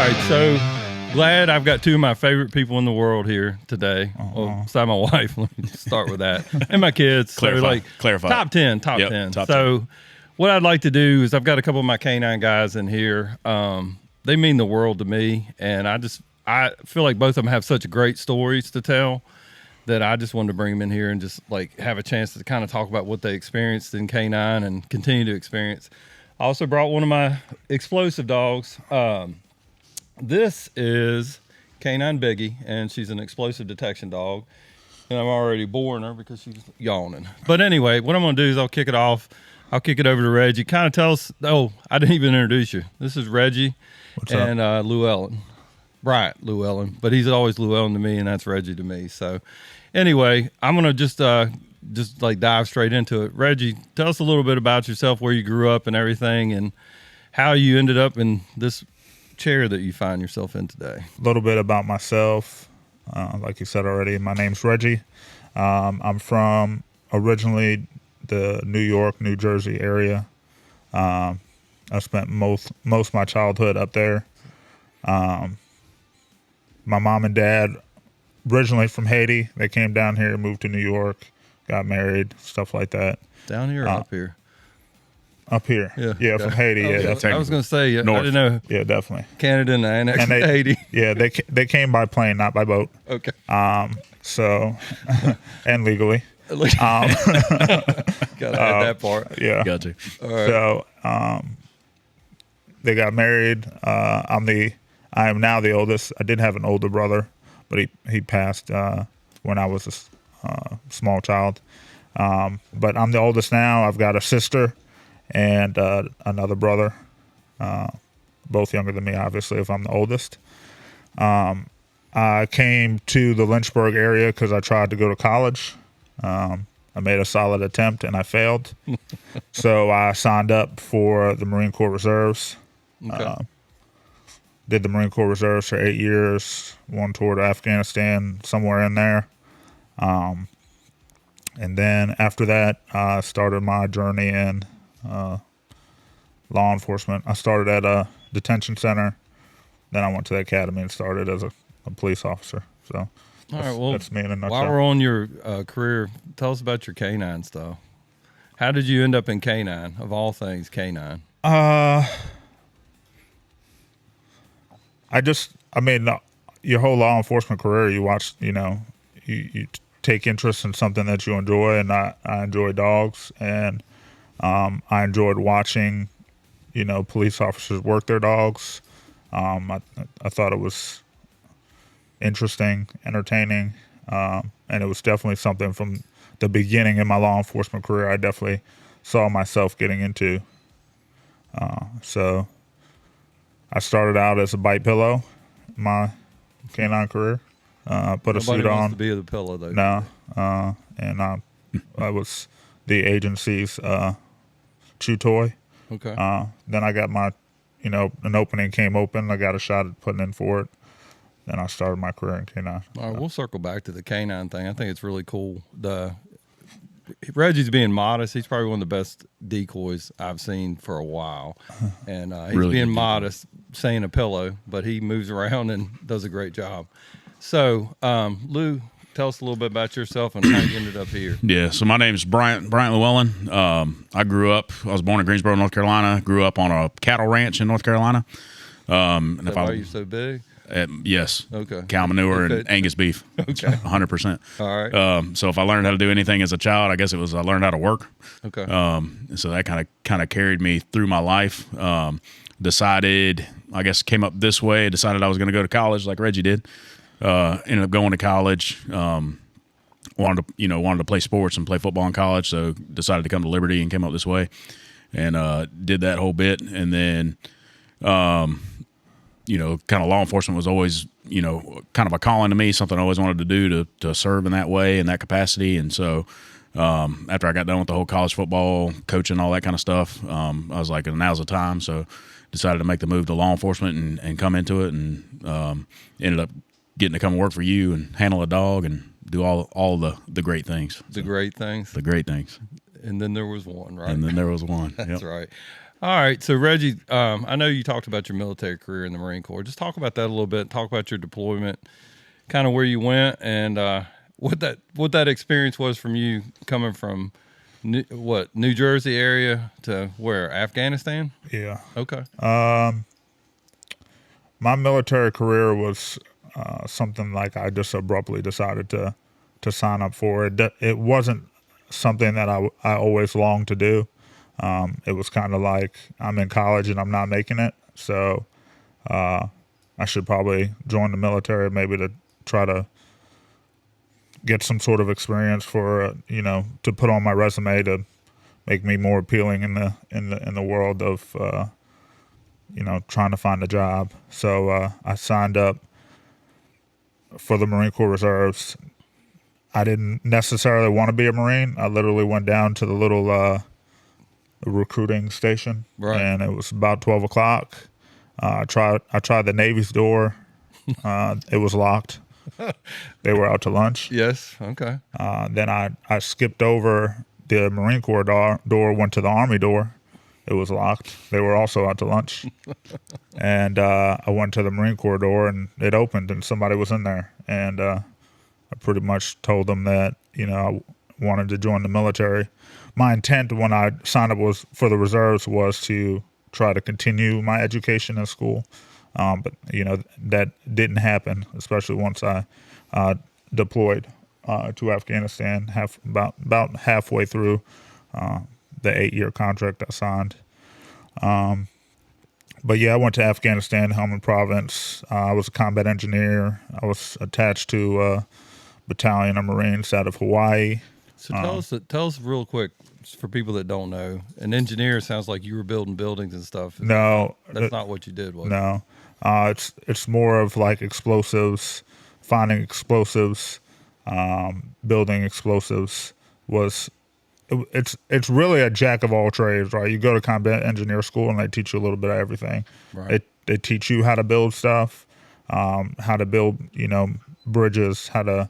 right, so glad I've got two of my favorite people in the world here today. Well, besides my wife, let me start with that, and my kids. Clarify. Top 10. Top 10. What I'd like to do is I've got a couple of my K-9 guys in here. They mean the world to me, and I feel like both of them have such great stories to tell that I just wanted to bring them in here and just like have a chance to kind of talk about what they experienced in K-9 and continue to experience. I also brought one of my explosive dogs. This is K-9 Biggie, and she's an explosive detection dog. And I'm already boring her because she's yawning. But anyway, what I'm going to do is I'll kick it off. I'll kick it over to Reggie. Kind of tell us, I didn't even introduce you. This is Reggie and Lewelllyn. Bryant Lewelllyn, but he's always Lewelllyn to me, and that's Reggie to me. So anyway, I'm going to just like dive straight into it. Reggie, tell us a little bit about yourself, where you grew up and everything, and how you ended up in this chair that you find yourself in today. A little bit about myself. Like you said already, my name's Reggie. I'm from originally the New York, New Jersey area. I spent most of my childhood up there. My mom and dad, originally from Haiti, they came down here, moved to New York, got married, stuff like that. Down here or up here? Up here. Yeah, from Haiti. I was going to say, North. I didn't know. Yeah, definitely. Canada and the annex to Haiti. Yeah, they came by plane, not by boat. Okay. So, and legally. Gotta add that part. Yeah. Got to. All right. So, they got married. I am now the oldest. I did have an older brother, but he passed when I was a small child. But I'm the oldest now. I've got a sister and another brother, both younger than me, obviously, if I'm the oldest. I came to the Lynchburg area because I tried to go to college. I made a solid attempt and I failed. So I signed up for the Marine Corps Reserves. Okay. Did the Marine Corps Reserves for 8 years, one tour to Afghanistan, somewhere in there. And then after that, I started my journey in law enforcement. I started at a detention center. Then I went to the academy and started as a police officer. So that's me in a nutshell. While we're on your career, tell us about your K-9 stuff. How did you end up in K-9, of all things, K-9? Your whole law enforcement career, you watch, you take interest in something that you enjoy, and I enjoy dogs, and I enjoyed watching, police officers work their dogs. I thought it was interesting, entertaining, and it was definitely something from the beginning in my law enforcement career I definitely saw myself getting into. So I started out as a bite pillow in my K-9 career. Put a suit Nobody on. wants to be the pillow, though. No. And I was the agency's chew toy. Okay. Then I got my, an opening came open. I got a shot at putting in for it. Then I started my career in K-9. All right, we'll circle back to the K-9 thing. I think it's really cool. Reggie's being modest. He's probably one of the best decoys I've seen for a while. And he's really being modest, saying a pillow, but he moves around and does a great job. So, Lew, tell us a little bit about yourself and how you ended up here. Yeah, so my name's Bryant Lewelllyn. I was born in Greensboro, North Carolina. Grew up on a cattle ranch in North Carolina. And why are you so big? Yes. Okay. Cow manure and Angus beef. Okay. 100%. All right. So if I learned how to do anything as a child, I guess it was I learned how to work. Okay. So that kind of carried me through my life. Came up this way. Decided I was going to go to college like Reggie did. Ended up going to college. Wanted to play sports and play football in college. So decided to come to Liberty and came up this way, and did that whole bit. And then, kind of law enforcement was always, kind of a calling to me, something I always wanted to do to serve in that way, in that capacity. And so after I got done with the whole college football, coaching, all that kind of stuff, I was like, now's the time. So decided to make the move to law enforcement and come into it, and ended up getting to come work for you and handle a dog and do all the great things. The great things? The great things. And then there was one, right? And then there was one. That's right. All right. So Reggie, I know you talked about your military career in the Marine Corps. Just talk about that a little bit. Talk about your deployment, kind of where you went, and what that experience was from you coming from New Jersey area to where, Afghanistan? Yeah. Okay. My military career was something like I just abruptly decided to sign up for. It wasn't something that I always longed to do. It was kind of like I'm in college and I'm not making it, so I should probably join the military, maybe to try to get some sort of experience for to put on my resume to make me more appealing in the world of trying to find a job. So I signed up for the Marine Corps Reserves. I didn't necessarily want to be a Marine. I literally went down to the little recruiting station, right, and it was about 12 o'clock. I tried the Navy's door. It was locked. They were out to lunch. Yes. Okay. Then I skipped over the Marine Corps door, went to the Army door. It was locked. They were also out to lunch. And I went to the Marine Corps door, and it opened, and somebody was in there. And I pretty much told them that, I wanted to join the military. My intent when I signed up for the reserves was to try to continue my education in school. But, that didn't happen, especially once I deployed to Afghanistan about halfway through the 8-year contract I signed. But yeah, I went to Afghanistan, Helmand Province. I was a combat engineer. I was attached to a battalion of Marines out of Hawaii. So tell us real quick, for people that don't know, an engineer sounds like you were building buildings and stuff. No, that's not what you did, was it? No, it's more of like explosives, finding explosives, building explosives. It's really a jack of all trades, right? You go to combat engineer school and they teach you a little bit of everything. Right. They teach you how to build stuff, how to build, bridges, how to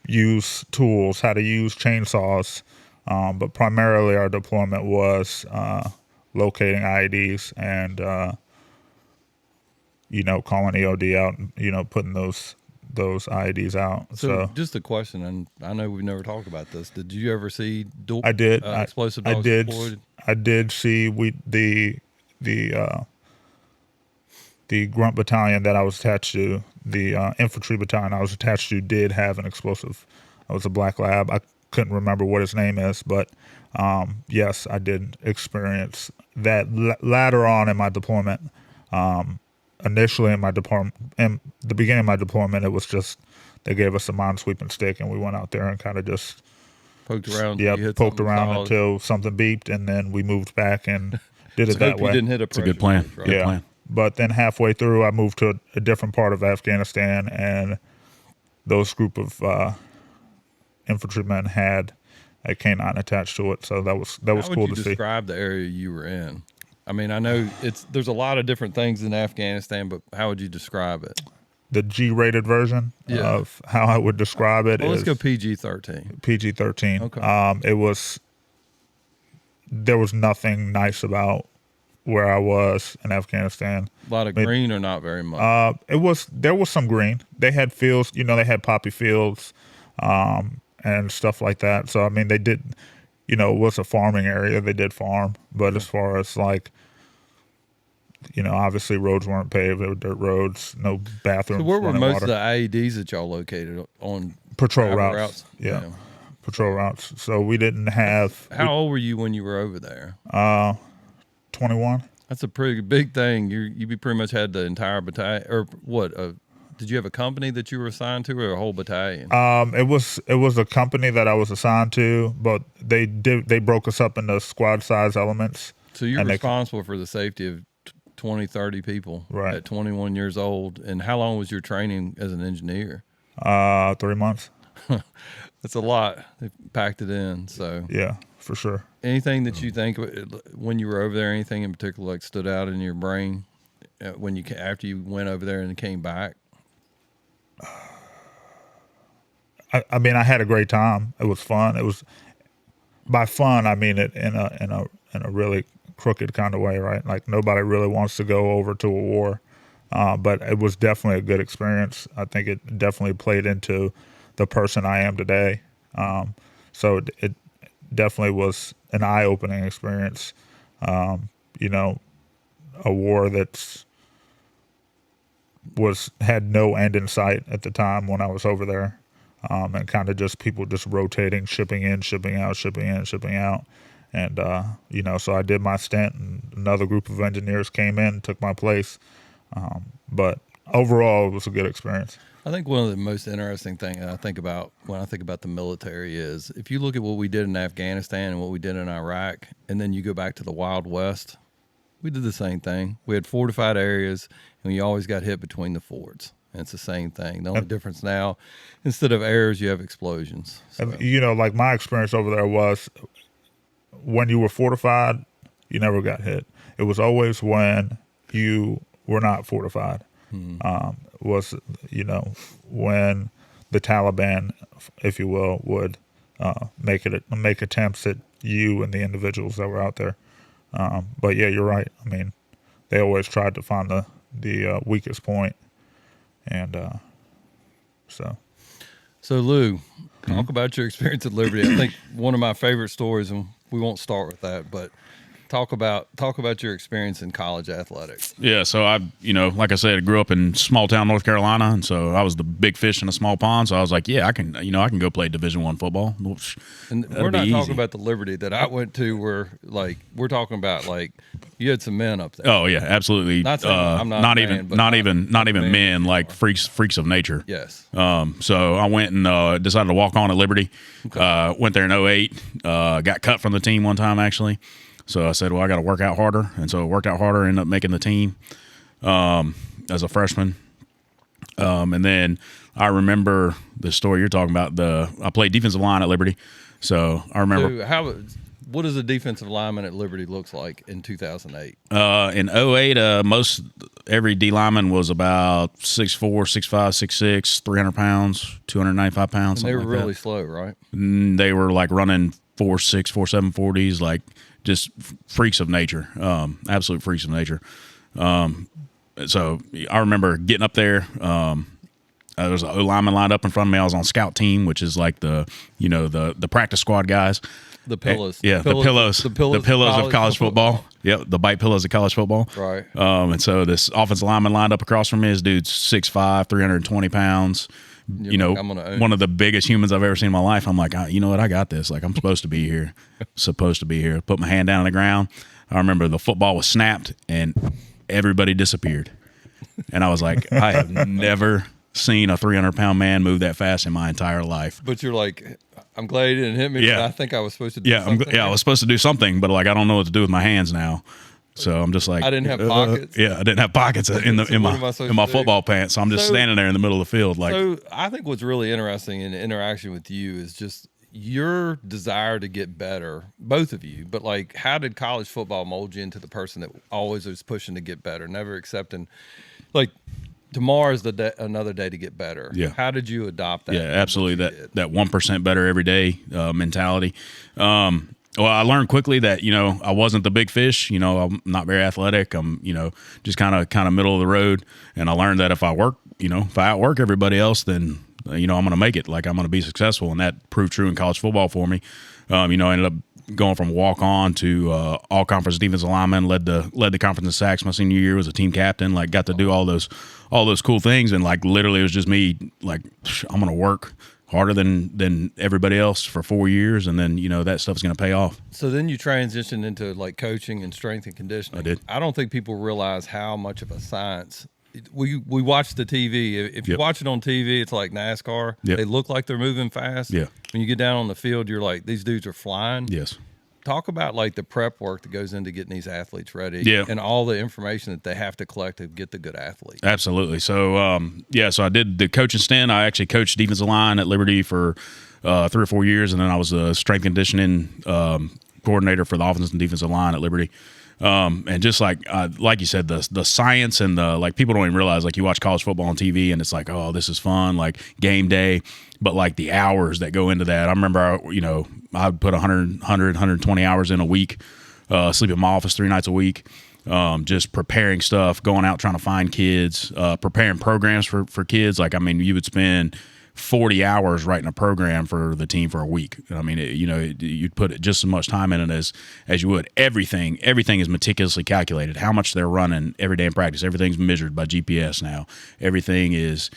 use tools, how to use chainsaws. But primarily our deployment was locating IEDs and, calling EOD out and, putting those IEDs out. So just a question, and I know we've never talked about this. Did you ever see I did. explosive dogs deployed? I did see the grunt battalion that I was attached to, the infantry battalion I was attached to, did have an explosive. It was a black lab. I couldn't remember what his name is, but yes, I did experience that later on in my deployment. Initially in the beginning of my deployment, it was just they gave us a minesweeping stick and we went out there and kind of just poked around. Yeah, poked around until something beeped, and then we moved back and did it that way. You didn't hit it's a good plan. Right? Good plan. But then halfway through, I moved to a different part of Afghanistan, and those group of infantrymen had a K-9 attached to it, so that was cool to see. How would you describe the area you were in? I mean, I know there's a lot of different things in Afghanistan, but how would you describe it? The G-rated version of how I would describe it let's go PG-13. PG-13. Okay. There was nothing nice about where I was in Afghanistan. A lot of green or not very much? There was some green. They had fields, they had poppy fields and stuff like that. So, I mean, they did, it was a farming area. They did farm. But as far as like, obviously roads weren't paved. They were dirt roads, no bathrooms. So where were most water. of the IEDs that y'all located on? Patrol routes. Yeah. Patrol routes. So we didn't have. How old were you when you were over there? 21. That's a pretty big thing. You pretty much had the entire battalion, or what? Did you have a company that you were assigned to, or a whole battalion? It was a company that I was assigned to, but they broke us up into squad size elements. So you're responsible for the safety of 20, 30 people at 21 years old. And how long was your training as an engineer? 3 months. That's a lot. They packed it in. So yeah, for sure. Anything that you think when you were over there, anything in particular like stood out in your brain after you went over there and came back? I mean, I had a great time. It was fun. It was, by fun, I mean it in a really crooked kind of way, right? Like nobody really wants to go over to a war. But it was definitely a good experience. I think it definitely played into the person I am today. So it definitely was an eye-opening experience. You know, a war had no end in sight at the time when I was over there, and kind of just people just rotating, shipping in, shipping out, shipping in, shipping out. And, you know, so I did my stint, and another group of engineers came in, took my place. But overall, it was a good experience. I think one of the most interesting things I think about when I think about the military is if you look at what we did in Afghanistan and what we did in Iraq, and then you go back to the Wild West, we did the same thing. We had fortified areas, and you always got hit between the forts. And it's the same thing. The only difference now, instead of errors, you have explosions. So. And, you know, like my experience over there was when you were fortified, you never got hit. It was always when you were not fortified. Was, you know, when the Taliban, if you will, would make attempts at you and the individuals that were out there. But yeah, you're right. I mean, they always tried to find the weakest point, and so. So Lew, talk about your experience at Liberty. I think one of my favorite stories, and we won't start with that, but talk about your experience in college athletics. Yeah, so I, you know, like I said, I grew up in small town North Carolina, and so I was the big fish in a small pond. So I was like, yeah, I can go play Division I football. And we're not talking about the Liberty that I went to, where like we're talking about like you had some men up there. Oh yeah, absolutely. Not saying I'm not even men, like freaks of nature. Yes. So I went and decided to walk on at Liberty. Okay. Went there in 2008. Got cut from the team one time actually. So I said, well, I got to work out harder. And so I worked out harder, ended up making the team as a freshman. And then I remember the story you're talking about. I played defensive line at Liberty. So I remember. So what does a defensive lineman at Liberty looks like in 2008? In 2008, most every D lineman was about 6'4", 6'5", 6'6", 300 pounds, 295 pounds. And they were really slow, right? They were like running 4.6, 4.7 40s, like just freaks of nature, absolute freaks of nature. So I remember getting up there. There was an O lineman lined up in front of me. I was on scout team, which is like the practice squad guys. The pillows. The pillows of college football. Yep, the bite pillows of college football. Right. And so this offensive lineman lined up across from me. This dude's 6'5", 320 pounds. One of the biggest humans I've ever seen in my life. I'm like, you know what? I got this. Like, I'm supposed to be here. Put my hand down on the ground. I remember the football was snapped and everybody disappeared. And I was like, I have never seen a 300-pound man move that fast in my entire life. But you're like, I'm glad he didn't hit me. Yeah. I think I was supposed to do something. I was supposed to do something, but like I don't know what to do with my hands now. So I'm just like, I didn't have pockets. I didn't have pockets in my football pants. So I'm just standing there in the middle of the field. Like, so I think what's really interesting in the interaction with you is just your desire to get better, both of you. But like, how did college football mold you into the person that always was pushing to get better, never accepting, like, tomorrow is another day to get better. Yeah. How did you adopt that? Yeah, absolutely. That 1% better every day mentality. Well, I learned quickly that, I wasn't the big fish. I'm not very athletic. I'm, just kind of middle of the road. And I learned that if I outwork everybody else, then, I'm going to make it. Like, I'm going to be successful. And that proved true in college football for me. I ended up going from walk-on to all-conference defensive lineman, led the conference in sacks my senior year, was a team captain, like got to do all those cool things. And like literally it was just me, like, I'm going to work harder than everybody else for 4 years, and then that stuff's going to pay off. So then you transitioned into like coaching and strength and conditioning. I did. I don't think people realize how much of a science. We watch the TV. If you watch it on TV, it's like NASCAR. Yep. They look like they're moving fast. Yeah. When you get down on the field, you're like, these dudes are flying. Yes. Talk about like the prep work that goes into getting these athletes ready, yeah, and all the information that they have to collect to get the good athlete. Absolutely. So, so I did the coaching stint. I actually coached defensive line at Liberty for 3 or 4 years, and then I was a strength and conditioning coordinator for the offensive and defensive line at Liberty. And just like you said, the science and the, like, people don't even realize, like, you watch college football on TV and it's like, oh, this is fun, like game day, but like the hours that go into that. I remember, I'd put 120 hours in a week, sleep in my office 3 nights a week. Just preparing stuff, going out trying to find kids, preparing programs for kids. Like, I mean, you would spend 40 hours writing a program for the team for a week. I mean, you'd put just as much time in it as you would. Everything is meticulously calculated. How much they're running every day in practice. Everything's measured by GPS now. Everything is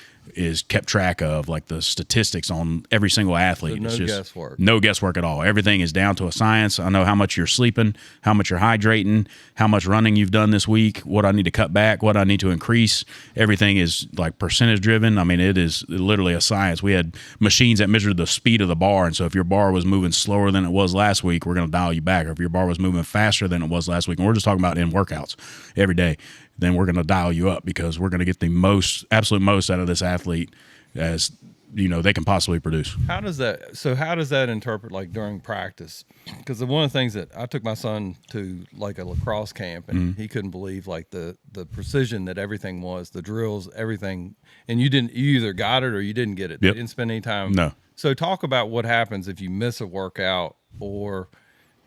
kept track of, like the statistics on every single athlete. So no guesswork. No guesswork at all. Everything is down to a science. I know how much you're sleeping, how much you're hydrating, how much running you've done this week, what I need to cut back, what I need to increase. Everything is like percentage driven. I mean, it is literally a science. We had machines that measured the speed of the bar, and so if your bar was moving slower than it was last week, we're going to dial you back. Or if your bar was moving faster than it was last week, and we're just talking about in workouts every day, then we're going to dial you up because we're going to get the absolute most out of this athlete as they can possibly produce. How does that interpret, like, during practice? Because one of the things that I took my son to, like, a lacrosse camp, and he couldn't believe, like, the precision that everything was, the drills, everything, and you either got it or you didn't get it. They didn't spend any time. No. So talk about what happens if you miss a workout or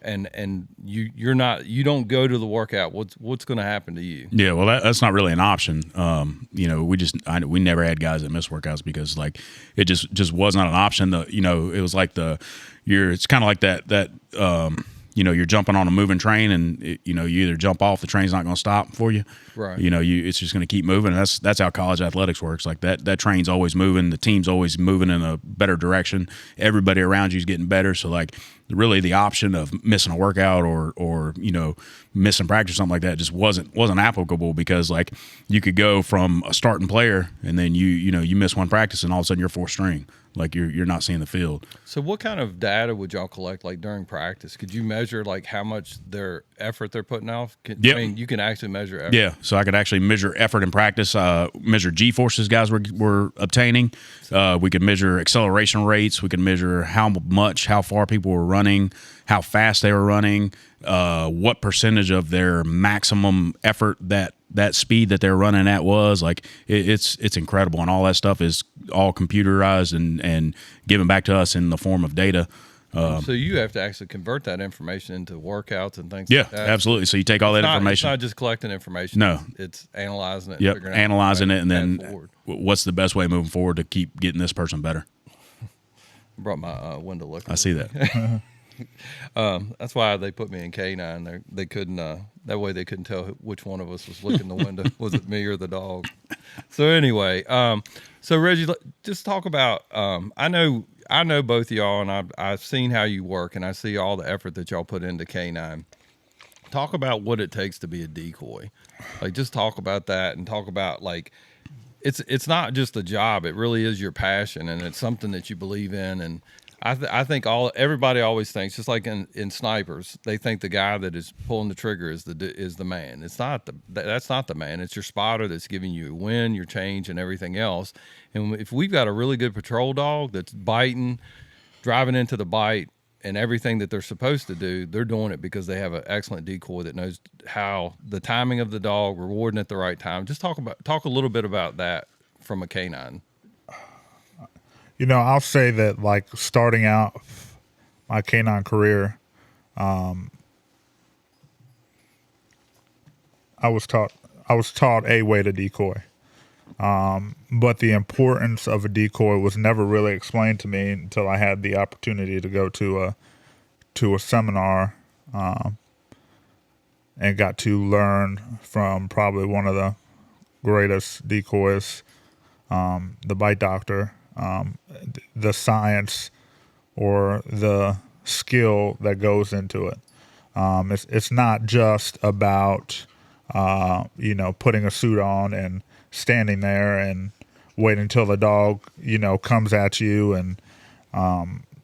and you don't go to the workout. What's going to happen to you? Yeah, well, that's not really an option. We never had guys that miss workouts because, like, it just was not an option. It was like it's kind of like that you're jumping on a moving train, and you either jump off, the train's not going to stop for you. Right. It's just going to keep moving. And that's how college athletics works. Like that train's always moving. The team's always moving in a better direction. Everybody around you is getting better. So, like, really the option of missing a workout or missing practice or something like that just wasn't applicable, because, like, you could go from a starting player and then you miss one practice and all of a sudden you're fourth string. Like, you're not seeing the field. So what kind of data would y'all collect, like, during practice? Could you measure, like, how much their effort they're putting off? Yep. I mean, you can actually measure effort. Yeah, so I could actually measure effort in practice, measure G-forces guys were obtaining. We could measure acceleration rates. We could measure how far people were running, how fast they were running, what percentage of their maximum effort that speed that they're running at was. Like, it's incredible, and all that stuff is all computerized and given back to us in the form of data. So you have to actually convert that information into workouts and things yeah, like that. Absolutely. So you take all that information. It's not just collecting information. No. It's analyzing it. Yep, analyzing it, and then forward. What's the best way moving forward to keep getting this person better. I brought my window look. I see that. That's why they put me in K-9. They couldn't. That way they couldn't tell which one of us was looking the window. Was it me or the dog? So anyway, so Reggie, just talk about. I know both of y'all, and I've seen how you work, and I see all the effort that y'all put into K-9. Talk about what it takes to be a decoy. Like, just talk about that, and talk about, like, it's not just a job. It really is your passion, and it's something that you believe in. And I think everybody always thinks, just like in snipers, they think the guy that is pulling the trigger is the man. It's not that's not the man. It's your spotter that's giving you a win, your change, and everything else. And if we've got a really good patrol dog that's biting, driving into the bite, and everything that they're supposed to do, they're doing it because they have an excellent decoy that knows how the timing of the dog, rewarding at the right time. Just talk a little bit about that from a K-9. I'll say that, like, starting out my K-9 career, I was taught a way to decoy. But the importance of a decoy was never really explained to me until I had the opportunity to go to a seminar, and got to learn from probably one of the greatest decoys, the bite doctor, the science or the skill that goes into it. It's not just about putting a suit on and standing there and waiting until the dog comes at you, and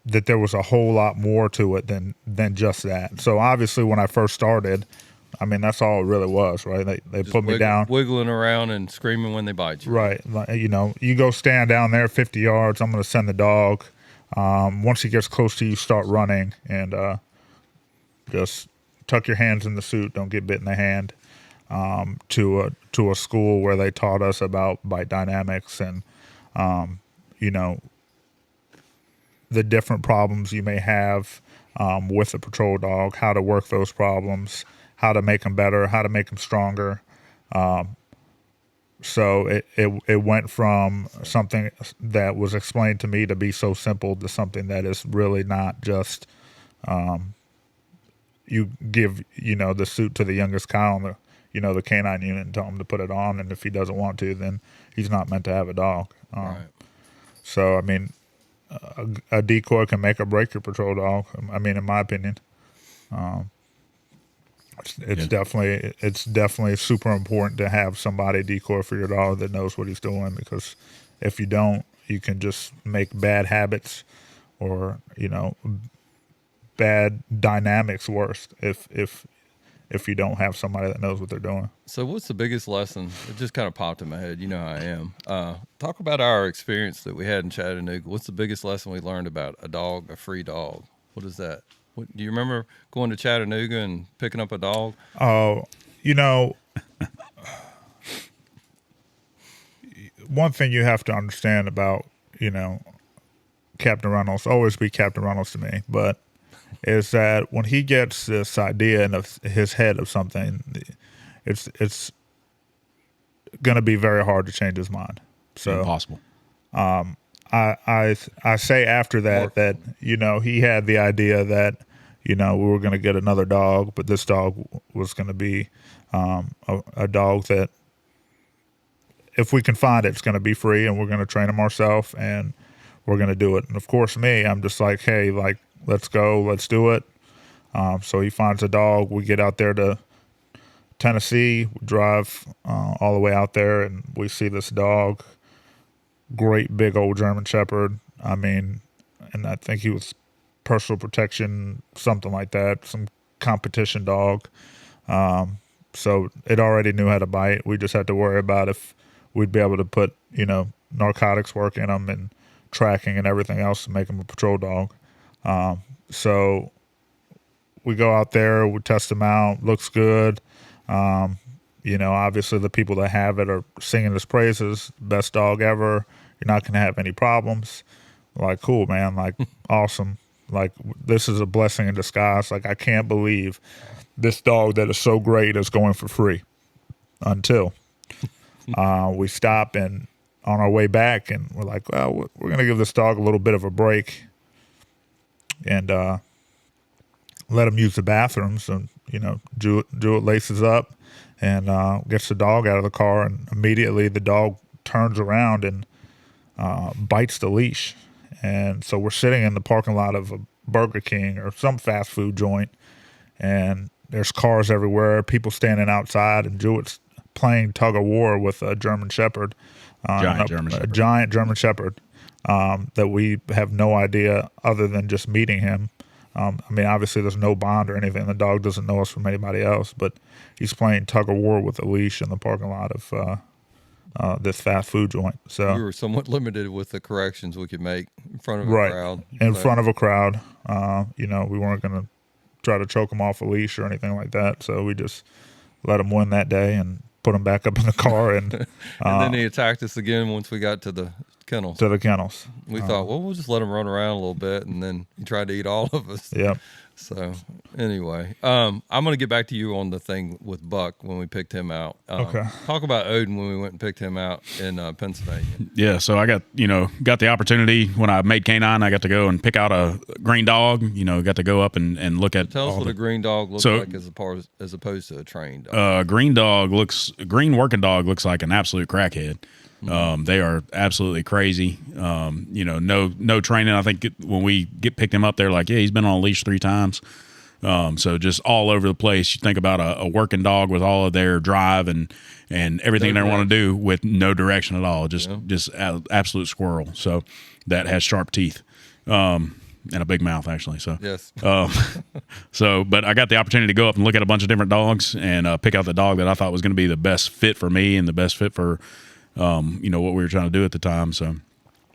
that there was a whole lot more to it than just that. So obviously when I first started, I mean, that's all it really was, right? They put me down, wiggling around and screaming when they bite you. Right. You go stand down there 50 yards. I'm going to send the dog. Once he gets close to you, start running, and just tuck your hands in the suit. Don't get bit in the hand. To a school where they taught us about bite dynamics and the different problems you may have with a patrol dog, how to work those problems, how to make them better, how to make them stronger. So it went from something that was explained to me to be so simple to something that is really not just you give, the suit to the youngest cow in the K-9 unit and tell him to put it on, and if he doesn't want to, then he's not meant to have a dog. Right. So, I mean, a decoy can make or break your patrol dog. I mean, in my opinion, it's definitely super important to have somebody decoy for your dog that knows what he's doing, because if you don't, you can just make bad habits or bad dynamics worse if you don't have somebody that knows what they're doing. So what's the biggest lesson? It just kind of popped in my head. You know how I am. Talk about our experience that we had in Chattanooga. What's the biggest lesson we learned about a free dog? What is that? Do you remember going to Chattanooga and picking up a dog? Oh, one thing you have to understand about, Captain Reynolds, always be Captain Reynolds to me, but is that when he gets this idea in his head of something, it's going to be very hard to change his mind. So impossible. I say after that he had the idea that we were going to get another dog, but this dog was going to be a dog that if we can find it, it's going to be free, and we're going to train him ourselves, and we're going to do it. And of course, I'm just like, hey, like, let's go, let's do it. So he finds a dog. We get out there to Tennessee, we drive all the way out there, and we see this dog. Great big old German Shepherd. I mean, and I think he was personal protection, something like that, some competition dog. So it already knew how to bite. We just had to worry about if we'd be able to put, narcotics work in him and tracking and everything else to make him a patrol dog. So we go out there, we test him out, looks good. Obviously the people that have it are singing his praises, best dog ever. You're not going to have any problems. Like, cool, man. Like, awesome. Like, this is a blessing in disguise. Like, I can't believe this dog that is so great is going for free. Until we stop and on our way back, and we're like, well, we're going to give this dog a little bit of a break and let him use the bathrooms. And, Juette laces up and gets the dog out of the car, and immediately the dog turns around and bites the leash. And so we're sitting in the parking lot of a Burger King or some fast food joint, and there's cars everywhere, people standing outside, and Juette's playing tug of war with a German Shepherd, giant German Shepherd that we have no idea other than just meeting him. I mean, obviously there's no bond or anything. The dog doesn't know us from anybody else, but he's playing tug of war with a leash in the parking lot of this fast food joint. So we were somewhat limited with the corrections we could make in front of a crowd. In front of a crowd. We weren't going to try to choke him off a leash or anything like that. So we just let him win that day and put him back up in the car. And, and then he attacked us again once we got to the kennels. We thought, well, we'll just let him run around a little bit, and then he tried to eat all of us. Yep. So anyway, I'm going to get back to you on the thing with Buck when we picked him out. Okay. Talk about Odin when we went and picked him out in Pennsylvania. Yeah, so I got the opportunity when I made K-9. I got to go and pick out a green dog. Got to go up and look at. Tell us what a green dog looks like as opposed to a trained dog. Green working dog looks like an absolute crackhead. They are absolutely crazy. No training. I think when we picked him up, they're like, yeah, he's been on a leash 3 times. So just all over the place. You think about a working dog with all of their drive and everything they want to do with no direction at all. Just absolute squirrel. So that has sharp teeth. And a big mouth, actually. So yes. But I got the opportunity to go up and look at a bunch of different dogs and pick out the dog that I thought was going to be the best fit for me and the best fit for what we were trying to do at the time. So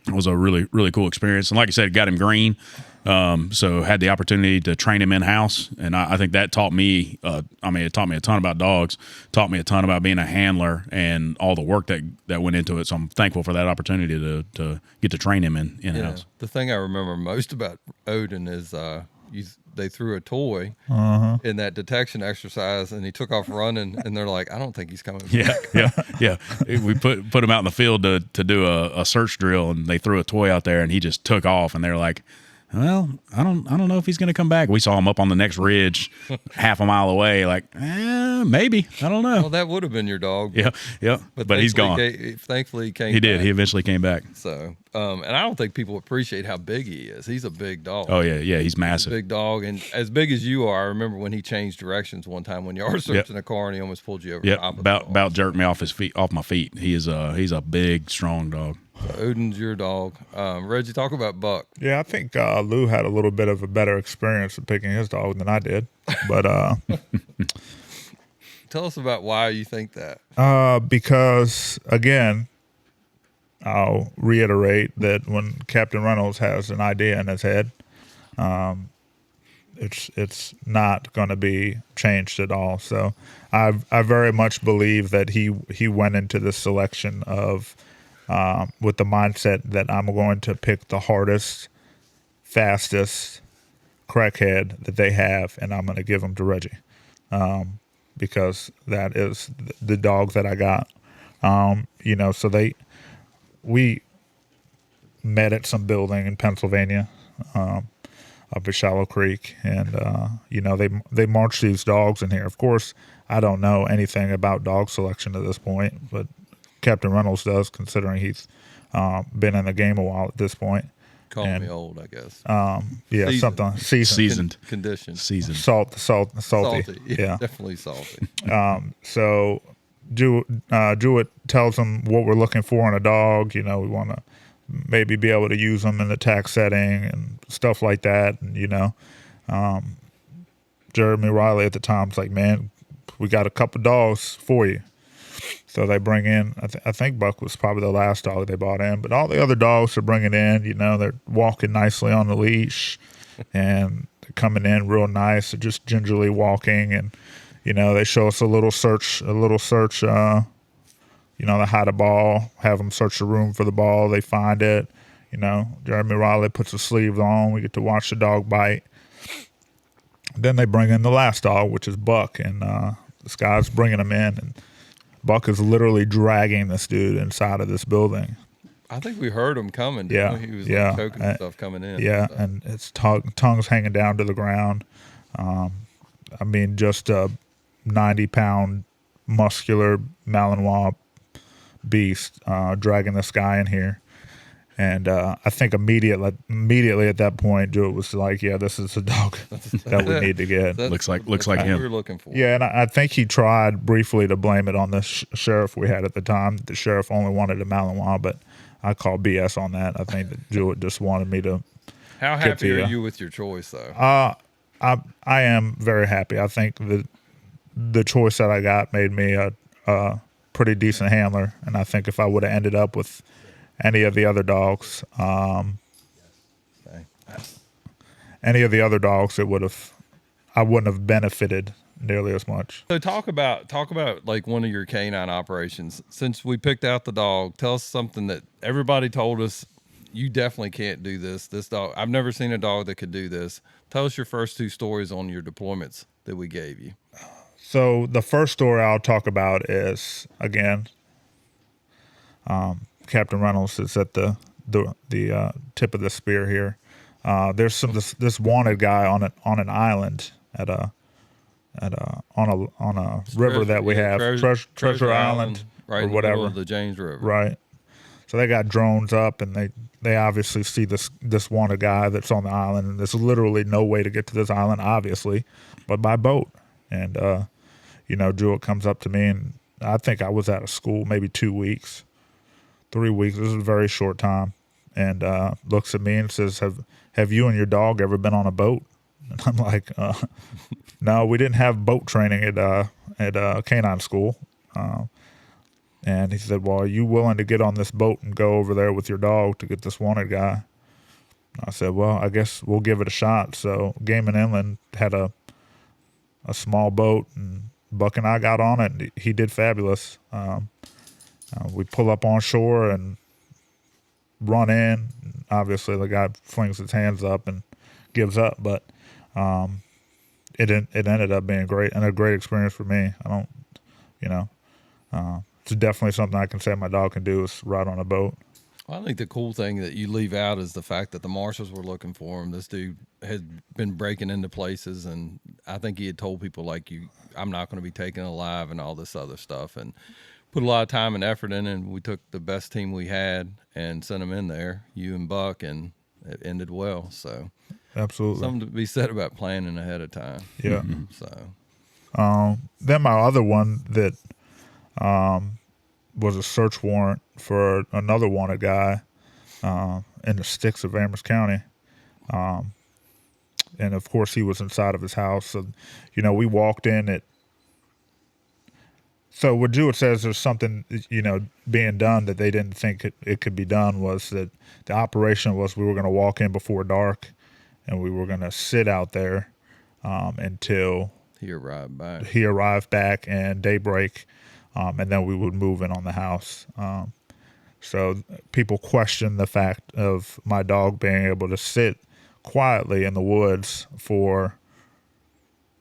it was a really, really cool experience. And like I said, got him green. So had the opportunity to train him in-house. And I think that taught me, it taught me a ton about dogs, taught me a ton about being a handler and all the work that went into it. So I'm thankful for that opportunity to get to train him in-house. The thing I remember most about Odin is they threw a toy in that detection exercise, and he took off running, and they're like, I don't think he's coming back. Yeah. We put him out in the field to do a search drill, and they threw a toy out there, and he just took off, and they're like, well, I don't know if he's going to come back. We saw him up on the next ridge, half a mile away. Like, maybe. I don't know. Well, that would have been your dog. Yeah. But he's gone. Thankfully, he came. He did. Back. He eventually came back. So, and I don't think people appreciate how big he is. He's a big dog. Oh yeah. He's massive. Big dog, and as big as you are. I remember when he changed directions one time when you were searching a car, and he almost pulled you over. Yeah, about jerked me off my feet. He's a big, strong dog. So Odin's your dog. Reggie, talk about Buck. Yeah, I think Lew had a little bit of a better experience of picking his dog than I did. But tell us about why you think that. Because, again, I'll reiterate that when Captain Reynolds has an idea in his head, it's not going to be changed at all. So I very much believe that he went into this selection of with the mindset that I'm going to pick the hardest, fastest crackhead that they have, and I'm going to give him to Reggie, because that is the dog that I got. So we met at some building in Pennsylvania, up at Shallow Creek, and they marched these dogs in here. Of course, I don't know anything about dog selection at this point, but Captain Reynolds does, considering he's been in the game a while at this point. Call me old, I guess. Seasoned. Something seasoned, conditioned, seasoned, salty. Yeah, definitely salty. So Juette tells him what we're looking for in a dog. We want to maybe be able to use them in the attack setting and stuff like that. And Jeremy Riley at the time's like, man, we got a couple dogs for you. So they bring in, I think Buck was probably the last dog they bought in, but all the other dogs are bringing in, they're walking nicely on the leash, and they're coming in real nice. They're just gingerly walking, and, they show us a little search, they hide a ball, have them search the room for the ball. They find it, Jeremy Riley puts the sleeves on. We get to watch the dog bite. Then they bring in the last dog, which is Buck, and this guy's bringing him in, and Buck is literally dragging this dude inside of this building. I think we heard him coming. Yeah, he was choking stuff coming in. Yeah, and its tongue's hanging down to the ground. Just a 90-pound muscular Malinois beast dragging this guy in here. And I think immediately at that point, Juette was like, "Yeah, this is the dog that we need to get." Looks like him. We were looking for. Yeah, and I think he tried briefly to blame it on the sheriff we had at the time. The sheriff only wanted a Malinois, but I call BS on that. I think that Juette just wanted me to. How happy are you with your choice, though? I am very happy. I think the choice that I got made me a pretty decent handler, and I think if I would have ended up with any of the other dogs, I wouldn't have benefited nearly as much. So talk about like one of your K-9 operations. Since we picked out the dog, tell us something that everybody told us you definitely can't do this. This dog, I've never seen a dog that could do this. Tell us your first two stories on your deployments that we gave you. So the first story I'll talk about is, again, Captain Reynolds is at the tip of the spear here. There's this wanted guy on an island on a river that we have, Treasure Island, right, or whatever, in the middle of the James River. Right. So they got drones up, and they obviously see this wanted guy that's on the island, and there's literally no way to get to this island, obviously, but by boat. And Juette comes up to me, and I think I was out of school maybe 2 weeks. 3 weeks. This is a very short time, and looks at me and says, "Have you and your dog ever been on a boat?" And I'm like, "No, we didn't have boat training at K-9 school." And he said, "Well, are you willing to get on this boat and go over there with your dog to get this wanted guy?" I said, "Well, I guess we'll give it a shot." So Game and Inland had a small boat, and Buck and I got on it, and he did fabulous. We pull up on shore and run in. Obviously, the guy flings his hands up and gives up. But it ended up being great and a great experience for me. I don't, you know, it's definitely something I can say my dog can do is ride on a boat. Well, I think the cool thing that you leave out is the fact that the marshals were looking for him. This dude had been breaking into places, and I think he had told people like, I'm not going to be taken alive and all this other stuff, and put a lot of time and effort in, and we took the best team we had and sent them in there, you and Buck, and it ended well. So absolutely something to be said about planning ahead of time. Yeah. So then my other one that was a search warrant for another wanted guy in the sticks of Amherst County. And of course he was inside of his house. So, you know, we walked in at, so what Juette says there's something, you know, being done that they didn't think it could be done was that the operation was we were going to walk in before dark and we were going to sit out there until he arrived back and daybreak. And then we would move in on the house. So people question the fact of my dog being able to sit quietly in the woods for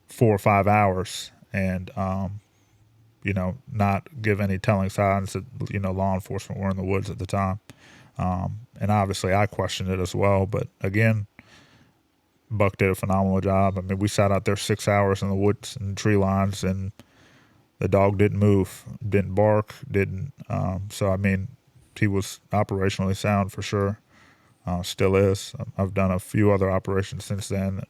4 or 5 hours and, you know, not give any telling signs that, you know, law enforcement were in the woods at the time. And obviously I questioned it as well. But again, Buck did a phenomenal job. I mean, we sat out there 6 hours in the woods and tree lines, and the dog didn't move, didn't bark, didn't. So, I mean, he was operationally sound for sure. Still is. I've done a few other operations since then.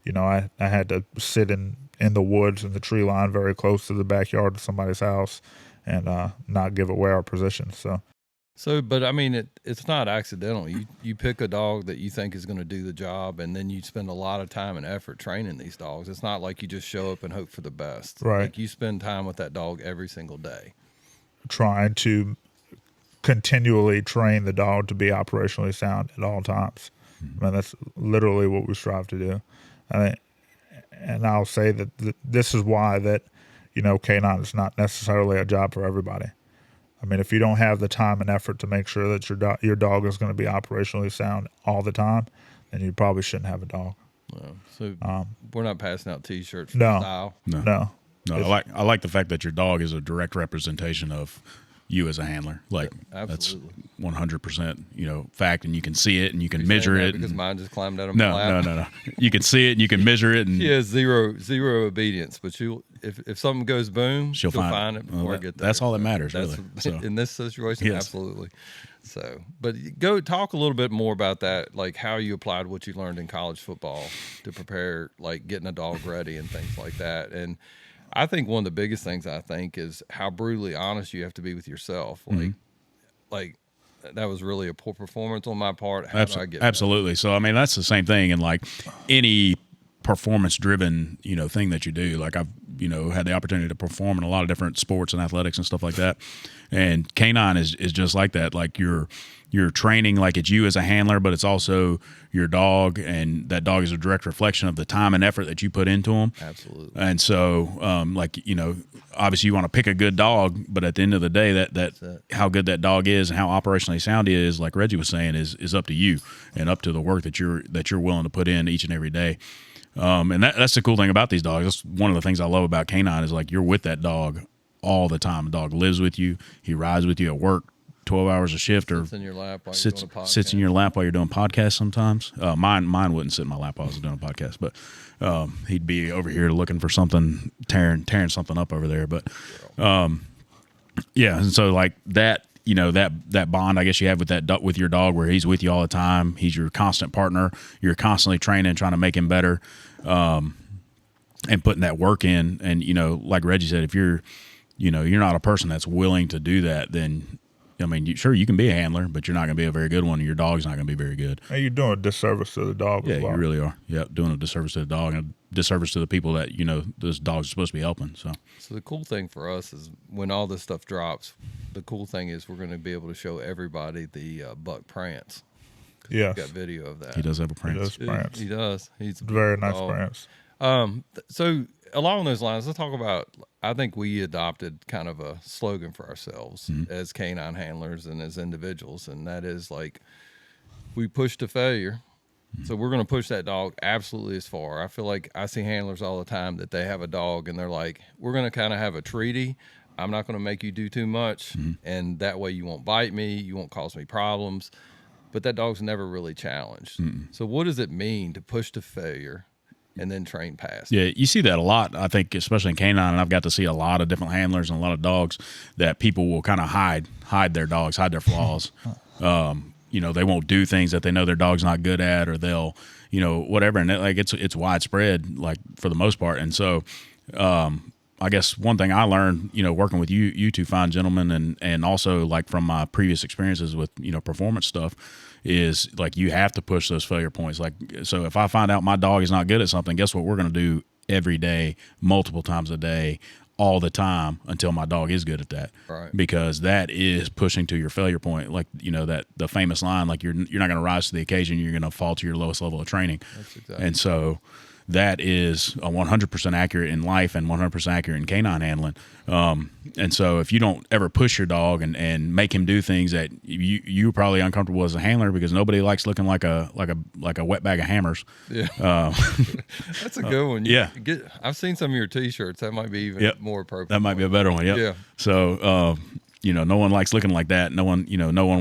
You know, I had to sit in the woods in the tree line very close to the backyard of somebody's house and not give away our position. So, but I mean, it's not accidental. You pick a dog that you think is going to do the job, and then you spend a lot of time and effort training these dogs. It's not like you just show up and hope for the best. Right. Like you spend time with that dog every single day. Trying to continually train the dog to be operationally sound at all times. I mean, that's literally what we strive to do. And I'll say that this is why that, you know, K-9 is not necessarily a job for everybody. I mean, if you don't have the time and effort to make sure that your dog is going to be operationally sound all the time, then you probably shouldn't have a dog. So we're not passing out T-shirts for no, style. No. I like the fact that your dog is a direct representation of you as a handler. Like absolutely. That's 100%, you know, fact, and you can see it and you can measure it. Because mine just climbed out of my lap. No. You can see it and you can measure it. And she has zero obedience, but if something goes boom, she'll find it before I get there. That's all that matters, really. So. In this situation, yes. Absolutely. So, but go talk a little bit more about that, like how you applied what you learned in college football to prepare, like getting a dog ready and things like that. And I think one of the biggest things is how brutally honest you have to be with yourself. Like that was really a poor performance on my part. How do I get absolutely. So, I mean, that's the same thing in like any performance-driven, you know, thing that you do. Like I've, you know, had the opportunity to perform in a lot of different sports and athletics and stuff like that. And K-9 is just like that. Like you're training like it's you as a handler, but it's also your dog, and that dog is a direct reflection of the time and effort that you put into them. Absolutely. And so, like, you know, obviously you want to pick a good dog, but at the end of the day, that how good that dog is and how operationally sound he is, like Reggie was saying, is up to you and up to the work that you're willing to put in each and every day. And that's the cool thing about these dogs. That's one of the things I love about K-9 is like you're with that dog all the time. The dog lives with you. He rides with you at work 12 hours a shift, or sits in your lap while sits in your lap while you're doing podcasts sometimes. Mine wouldn't sit in my lap while I was doing a podcast, but he'd be over here looking for something, tearing something up over there. But yeah, and so like that, you know, that bond I guess you have with your dog, where he's with you all the time. He's your constant partner. You're constantly training, trying to make him better, and putting that work in. And you know, like Reggie said, if you're not a person that's willing to do that, then I mean, sure, you can be a handler, but you're not going to be a very good one, and your dog's not going to be very good. And you're doing a disservice to the dog as well. You really are. Yeah, doing a disservice to the dog and a disservice to the people that, you know, this dog's supposed to be helping. So the cool thing for us is when all this stuff drops, the cool thing is we're going to be able to show everybody the Buck prance. Yeah, got video of that. He does have a prance. He does. He's very nice prance. So along those lines, let's talk about, I think we adopted kind of a slogan for ourselves as K-9 handlers and as individuals, and that is like, we push to failure, So we're going to push that dog absolutely as far. I feel like I see handlers all the time that they have a dog and they're like, we're going to kind of have a treaty. I'm not going to make you do too much, and that way you won't bite me, you won't cause me problems. But that dog's never really challenged. So what does it mean to push to failure and then train past? Yeah, you see that a lot, I think, especially in K-9, and I've got to see a lot of different handlers and a lot of dogs that people will kind of hide their dogs, hide their flaws. They won't do things that they know their dog's not good at, or they'll, whatever. And it's widespread, like, for the most part. And so, I guess one thing I learned, working with you two fine gentlemen, and also like from my previous experiences with, performance stuff, is like you have to push those failure points. Like, so if I find out my dog is not good at something, guess what we're going to do every day, multiple times a day, all the time, until my dog is good at that. Right. Because that is pushing to your failure point. Like, that the famous line, like you're not going to rise to the occasion, you're going to fall to your lowest level of training. That's exactly. And so that is a 100% accurate in life and 100% accurate in canine handling. And so if you don't ever push your dog and make him do things that you're probably uncomfortable as a handler, because nobody likes looking like a wet bag of hammers. Yeah. That's a good one. I've seen some of your T-shirts. That might be even more appropriate. That might be a better one. Yep. Yeah. So, no one likes looking like that. No one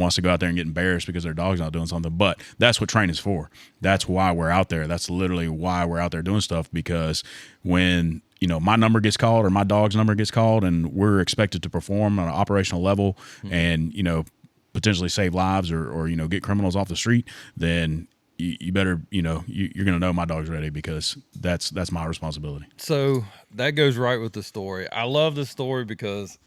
wants to go out there and get embarrassed because their dog's not doing something. But that's what training's for. That's why we're out there. That's literally why we're out there doing stuff, because when, my number gets called or my dog's number gets called and we're expected to perform on an operational level and, potentially save lives or get criminals off the street, then you better, you're going to know my dog's ready, because that's my responsibility. So that goes right with the story. I love the story because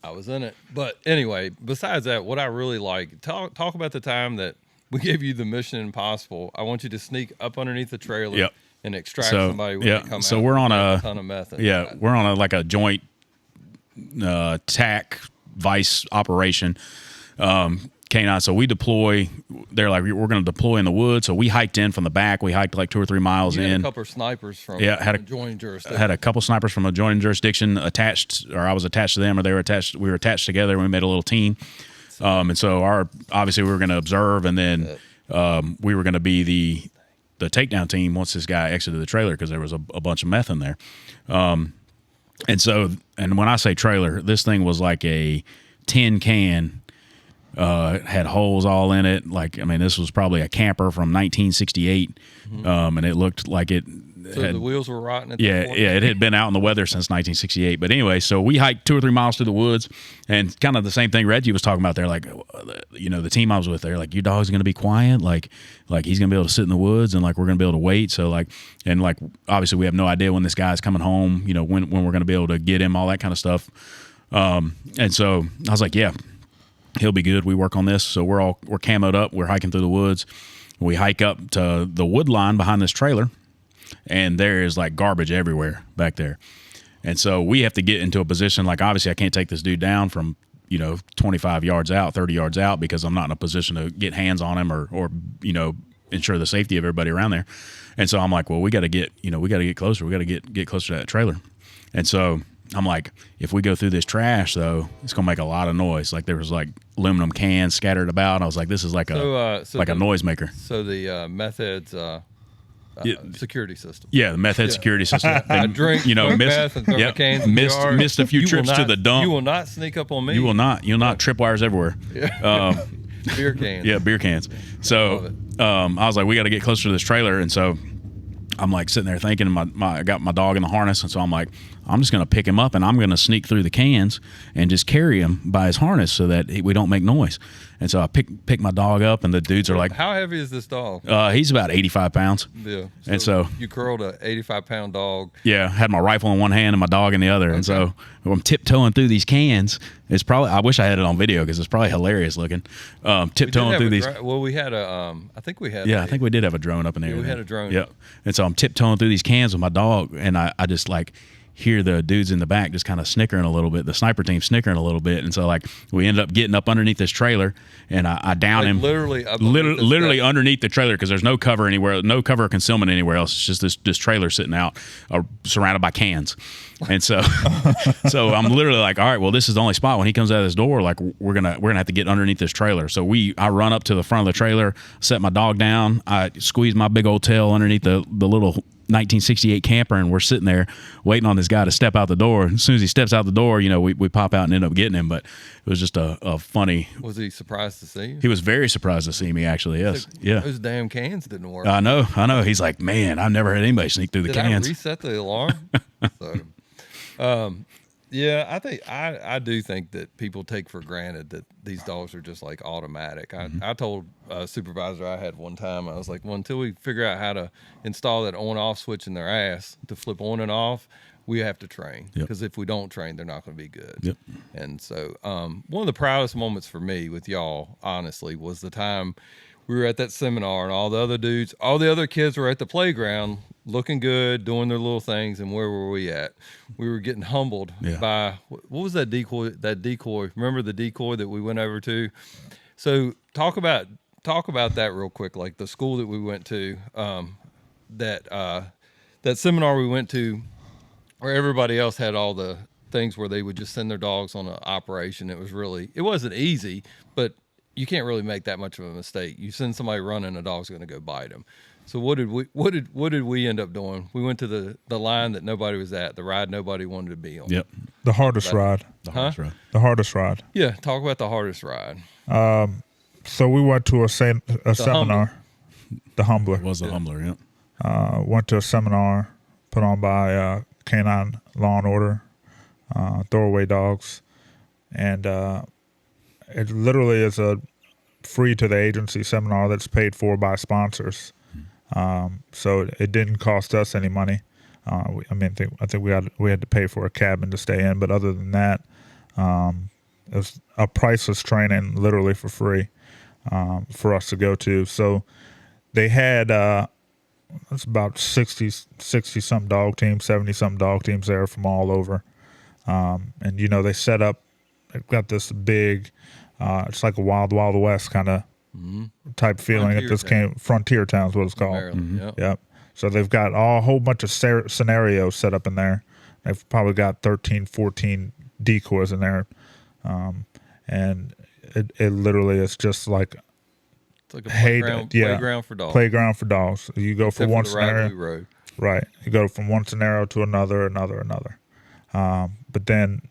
I was in it. But anyway, besides that, what I really like, talk about the time that we gave you the Mission Impossible. I want you to sneak up underneath the trailer and extract somebody when they come out. So we're on a ton of meth. We're on a joint TAC vice operation. K-9. So we deploy. They're like, we're going to deploy in the woods. So we hiked in from the back. We hiked like 2 or 3 miles you in. Had a couple of snipers from adjoining jurisdiction. Had a couple snipers from adjoining jurisdiction attached, or I was attached to them, or they were attached. We were attached together. And we made a little team. And so obviously we were going to observe, and then we were going to be the takedown team once this guy exited the trailer, because there was a bunch of meth in there. And when I say trailer, this thing was like a tin can. Had holes all in it. This was probably a camper from 1968, and it looked like it. So the wheels were rotten. It had been out in the weather since 1968. But anyway, so we hiked 2 or 3 miles through the woods, and kind of the same thing Reggie was talking about there. Like, the team I was with, they're like, your dog's going to be quiet, like he's going to be able to sit in the woods, and like we're going to be able to wait. So obviously we have no idea when this guy's coming home. When we're going to be able to get him, all that kind of stuff. And so I was like, yeah. He'll be good. We work on this. So we're camoed up. We're hiking through the woods. We hike up to the wood line behind this trailer, and there is like garbage everywhere back there. And so we have to get into a position, like, obviously I can't take this dude down from, 25 yards out, 30 yards out, because I'm not in a position to get hands on him or ensure the safety of everybody around there. And so I'm like, well, we got to get closer. We got to get closer to that trailer. And so I'm like, if we go through this trash, though, it's going to make a lot of noise. Like, there was like aluminum cans scattered about. I was like, this is like a noisemaker. So the meth heads security system. Yeah, the meth head security system. I drink meth and throw cans in the yard. Missed a few trips to the dump. You will not sneak up on me. You will not. You'll not. Tripwires everywhere. Yeah. Beer cans. Yeah, beer cans. So I was like, we got to get closer to this trailer. And so I'm like sitting there thinking, I got my dog in the harness, and so I'm like, I'm just going to pick him up and I'm going to sneak through the cans and just carry him by his harness so that we don't make noise. And so I pick my dog up, and the dudes are like, how heavy is this dog? He's about 85 pounds. Yeah. And so you curled a 85-pound dog. Yeah, had my rifle in one hand and my dog in the other. Okay. And so I'm tiptoeing through these cans. It's probably, I wish I had it on video because it's probably hilarious looking. Tiptoeing through these. We had I think we had. Yeah, I think we did have a drone up in there. Yeah, we had a drone. Yeah. And so I'm tiptoeing through these cans with my dog, and I just like, hear the dudes in the back just kind of snickering a little bit, the sniper team snickering a little bit. And so like we ended up getting up underneath this trailer, and I down him literally underneath the trailer, because there's no cover anywhere, no cover or concealment anywhere else. It's just this trailer sitting out surrounded by cans. And so so I'm literally like, all right, well, this is the only spot. When he comes out of this door, like we're gonna have to get underneath this trailer. So I run up to the front of the trailer, set my dog down, I squeeze my big old tail underneath the little 1968 camper, and we're sitting there waiting on this guy to step out the door. As soon as he steps out the door, we pop out and end up getting him. But it was just a funny. Was he surprised to see you? He was very surprised to see me, actually. Yes. Yeah. Those damn cans didn't work. I know. He's like, man, I've never had anybody sneak through the cans. I reset the alarm? Yeah, I do think that people take for granted that these dogs are just like automatic. I told a supervisor I had one time, I was like, well, until we figure out how to install that on-off switch in their ass to flip on and off, we have to train. Because if we don't train, they're not going to be good. Yep. And so one of the proudest moments for me with y'all, honestly, was the time we were at that seminar and all the other kids were at the playground looking good, doing their little things, and where were we at? We were getting humbled by, what was that decoy? Remember the decoy that we went over to? So talk about that real quick, like the school that we went to, that seminar we went to, where everybody else had all the things where they would just send their dogs on an operation. It wasn't easy, but you can't really make that much of a mistake. You send somebody running, a dog's going to go bite them. So what did we end up doing? We went to the line that nobody was at, the ride nobody wanted to be on. Yep. The hardest ride. The hardest ride. The hardest ride. Yeah, talk about the hardest ride. So we went to a seminar. The Humbler. It was the Humbler, yeah. Went to a seminar put on by K-9 Law and Order, Throwaway Dogs. And it literally is a free to the agency seminar that's paid for by sponsors. So it didn't cost us any money. I think we had to pay for a cabin to stay in, but other than that, it was a priceless training, literally for free, for us to go to. So they had it's about 60 some dog teams, 70 some dog teams there from all over, and they set up. They've got this big, it's like a Wild Wild West kind of type feeling. Frontier Town is what it's called. Yep. So they've got a whole bunch of scenarios set up in there. They've probably got 13, 14 decoys in there. And it literally is just like, it's like a playground for dogs. Playground for dogs. You go from one scenario. Right. You go from one scenario to another. But then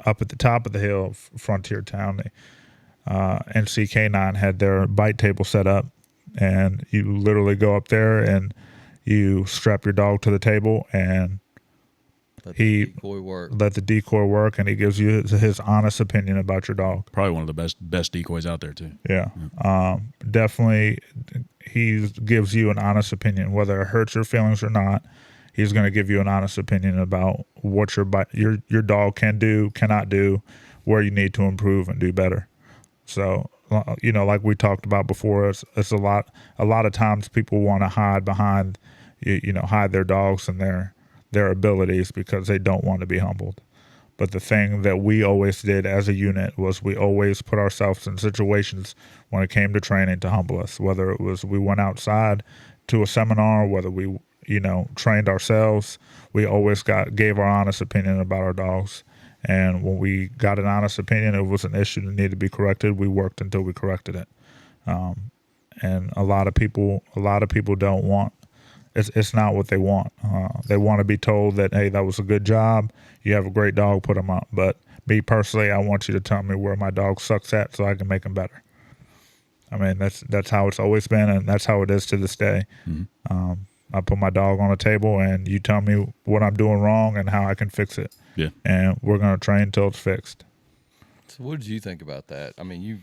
up at the top of the hill, Frontier Town, NC K-9 had their bite table set up, and you literally go up there and you strap your dog to the table, and let the decoy work, and he gives you his honest opinion about your dog. Probably one of the best decoys out there too. Yeah. Definitely, he gives you an honest opinion, whether it hurts your feelings or not. He's going to give you an honest opinion about what your dog can do, cannot do, where you need to improve and do better. So, like we talked about before, it's a lot of times people want to hide behind, hide their dogs and their abilities because they don't want to be humbled. But the thing that we always did as a unit was we always put ourselves in situations when it came to training to humble us, whether it was we went outside to a seminar, whether we trained ourselves, we always gave our honest opinion about our dogs. And when we got an honest opinion, it was an issue that needed to be corrected. We worked until we corrected it. And a lot of people don't want. It's not what they want. They want to be told that, hey, that was a good job. You have a great dog. Put them up. But me personally, I want you to tell me where my dog sucks at so I can make him better. I mean, that's how it's always been, and that's how it is to this day. Mm-hmm. I put my dog on a table, and you tell me what I'm doing wrong and how I can fix it. Yeah. And we're going to train until it's fixed. So what did you think about that? I mean,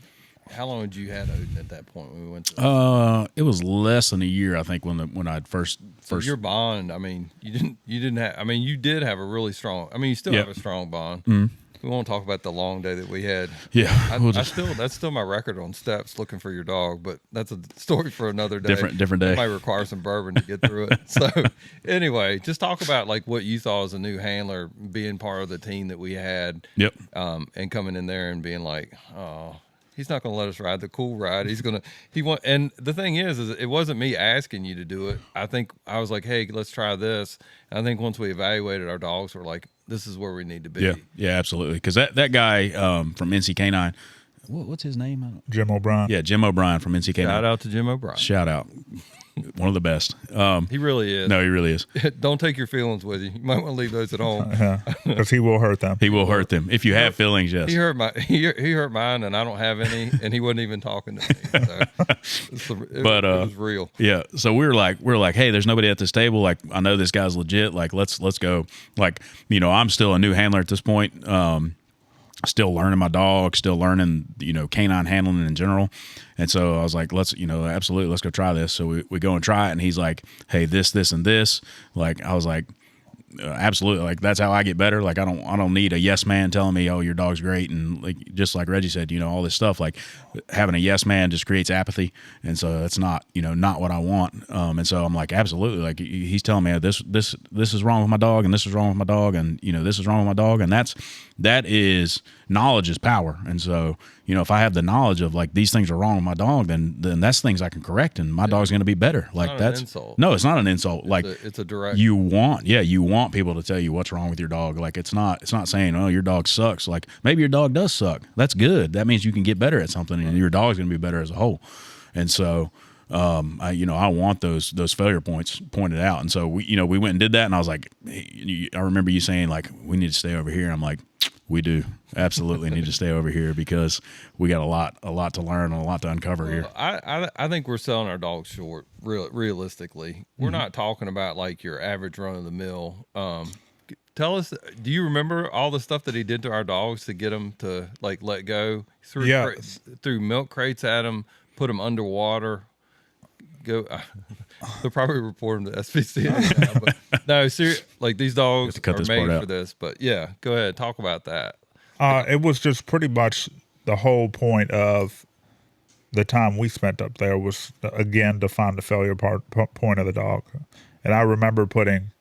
how long had you had Odin at that point when we went to it was less than a year, I think, when I'd first. So your bond, I mean, you did have a really strong, I mean, you still have a strong bond. Mm-hmm. We won't talk about the long day that we had. Yeah, that's still my record on steps looking for your dog, but that's a story for another day. Different day. It might require some bourbon to get through it. So anyway, just talk about like what you thought as a new handler, being part of the team that we had. Yep. And coming in there and being like, oh, he's not going to let us ride the cool ride. And the thing is it wasn't me asking you to do it. I think I was like, hey, let's try this. And I think once we evaluated our dogs, we're like, this is where we need to be. Yeah, absolutely. Because that guy from NC K-9, what's his name? Jim O'Brien. Yeah, Jim O'Brien from NC K-9. Shout out to Jim O'Brien. Shout out. One of the best. He really is. No, he really is. Don't take your feelings with you. You might want to leave those at home. Because he will hurt them. He will hurt them. If you have feelings, yes. He hurt mine, and I don't have any, and he wasn't even talking to me. So it was real. Yeah. So we were like, hey, there's nobody at this table. Like, I know this guy's legit. Like, let's go. Like, I'm still a new handler at this point. Still learning my dog, still learning, canine handling in general. And so I was like, absolutely, let's go try this. So we go and try it. And he's like, hey, this, and this. Like, I was like, absolutely. Like, that's how I get better. Like, I don't need a yes man telling me, oh, your dog's great. And like, just like Reggie said, all this stuff, like having a yes man just creates apathy. And so that's not, not what I want. And so I'm like, absolutely. Like, he's telling me this is wrong with my dog, and this is wrong with my dog, and this is wrong with my dog. And that is knowledge is power. And so, if I have the knowledge of like these things are wrong with my dog, then that's things I can correct, and my dog's going to be better. Like, that's an insult. No, it's not an insult. It's a direct. You want people to tell you what's wrong with your dog. Like, it's not saying, oh, your dog sucks. Like, maybe your dog does suck. That's good. That means you can get better at something, and your dog's going to be better as a whole. And so, I want those failure points pointed out. And so we went and did that, and I was like, I remember you saying like, we need to stay over here. I'm like, we do absolutely need to stay over here because we got a lot to learn and a lot to uncover here. I think we're selling our dogs short. Realistically, we're not talking about like your average run of the mill. Tell us, do you remember all the stuff that he did to our dogs to get them to like let go? Threw milk crates at them, put them underwater. They'll probably report him to SPCA. But no, seriously, like these dogs are made for this. But yeah, go ahead, talk about that. It was just pretty much the whole point of the time we spent up there was again to find the failure point of the dog. And I remember putting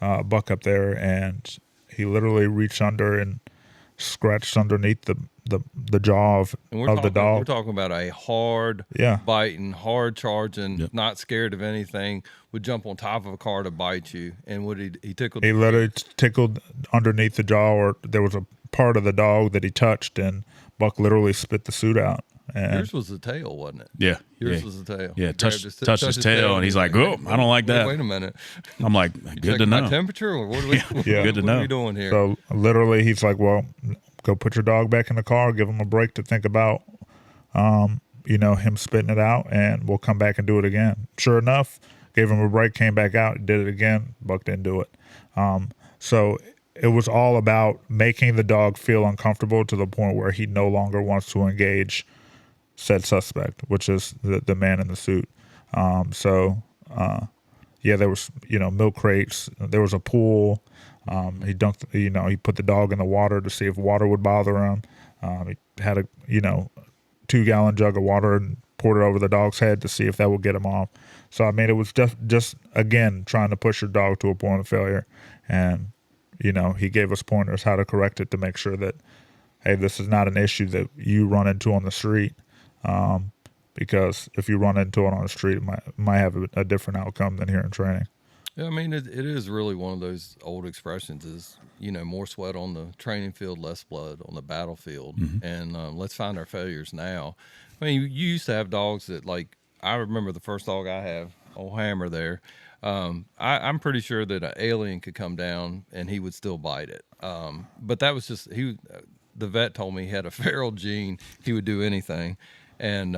Buck up there, and he literally reached under and scratched underneath the jaw of the dog. We're talking about a hard biting, hard charging, not scared of anything, would jump on top of a car to bite you. And would he tickled? He literally tickled underneath the jaw, or there was a part of the dog that he touched, and Buck literally spit the suit out. And yours was the tail, wasn't it? Yeah. Yours was the tail. Yeah, touched his tail, and he's like, oh, I don't like that. Wait a minute. I'm like, good to know. My temperature? Or what are we, good to know. What are we doing here? So literally he's like, well, go put your dog back in the car, give him a break to think about, him spitting it out, and we'll come back and do it again. Sure enough, gave him a break, came back out, did it again. Buck didn't do it. So it was all about making the dog feel uncomfortable to the point where he no longer wants to engage said suspect, which is the man in the suit. There was, milk crates. There was a pool. He dunked, he put the dog in the water to see if water would bother him. He had a, 2-gallon jug of water and poured it over the dog's head to see if that would get him off. So, I mean, it was just again, trying to push your dog to a point of failure. And, he gave us pointers how to correct it to make sure that, hey, this is not an issue that you run into on the street. Because if you run into it on the street, it might have a different outcome than here in training. Yeah, I mean, it is really one of those old expressions is, more sweat on the training field, less blood on the battlefield. Mm-hmm. And let's find our failures now. I mean, you used to have dogs that, like, I remember the first dog I have, old Hammer there. I'm pretty sure that an alien could come down and he would still bite it. But that was just, the vet told me he had a feral gene. He would do anything. And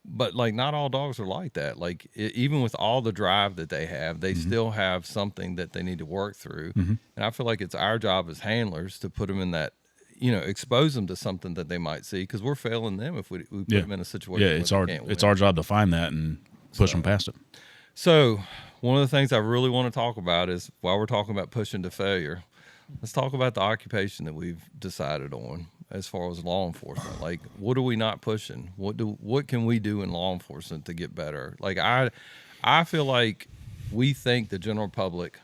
but like not all dogs are like that. Like even with all the drive that they have, they still have something that they need to work through. And I feel like it's our job as handlers to put them in that, expose them to something that they might see, because we're failing them if we put them in a situation. Yeah, it's our job to find that and push them past it. So one of the things I really want to talk about is, while we're talking about pushing to failure, let's talk about the occupation that we've decided on as far as law enforcement. Like, what are we not pushing? What can we do in law enforcement to get better? Like, I feel like we think the general public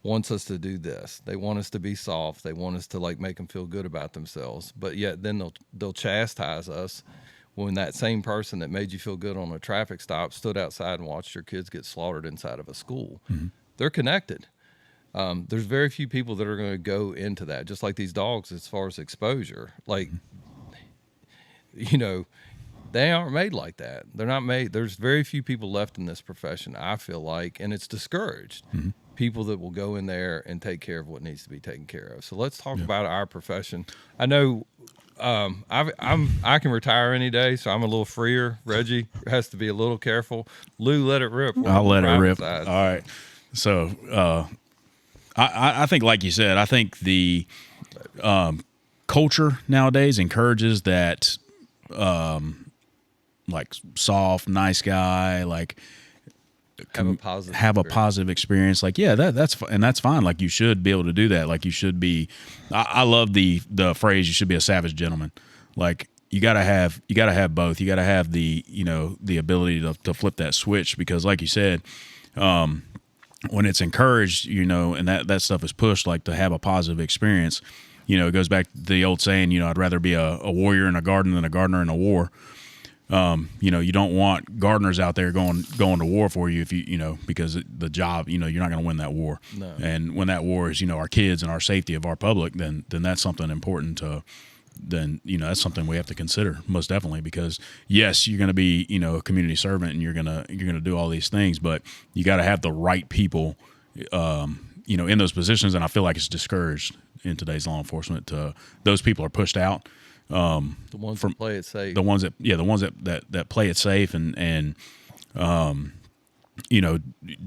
wants us to do this. They want us to be soft. They want us to like make them feel good about themselves. But yet then they'll chastise us when that same person that made you feel good on a traffic stop stood outside and watched your kids get slaughtered inside of a school. Mm-hmm. They're connected. There's very few people that are going to go into that, just like these dogs as far as exposure. Like, you know, they aren't made like that. They're not made. There's very few people left in this profession, I feel like, and it's discouraged. Mm-hmm. People that will go in there and take care of what needs to be taken care of. So let's talk about our profession. I know I can retire any day, so I'm a little freer. Reggie has to be a little careful. Lew, let it rip. I'll let it rip. All right. So I think, like you said, I think the culture nowadays encourages that like soft, nice guy, like have a positive experience. Like, yeah, that's fine. Like, you should be able to do that. Like, you should be. I love the phrase, you should be a savage gentleman. Like, you gotta have both. You gotta have the ability to flip that switch, because like you said, when it's encouraged, and that stuff is pushed, like, to have a positive experience, it goes back to the old saying, I'd rather be a warrior in a garden than a gardener in a war. You don't want gardeners out there going to war for you if because the job, you're not going to win that war. No. And when that war is, our kids and our safety of our public, then that's something important that's something we have to consider, most definitely, because yes, you're going to be, a community servant, and you're going to do all these things, but you got to have the right people, in those positions. And I feel like it's discouraged in today's law enforcement. Those people are pushed out. The ones that play it safe. The ones that play it safe and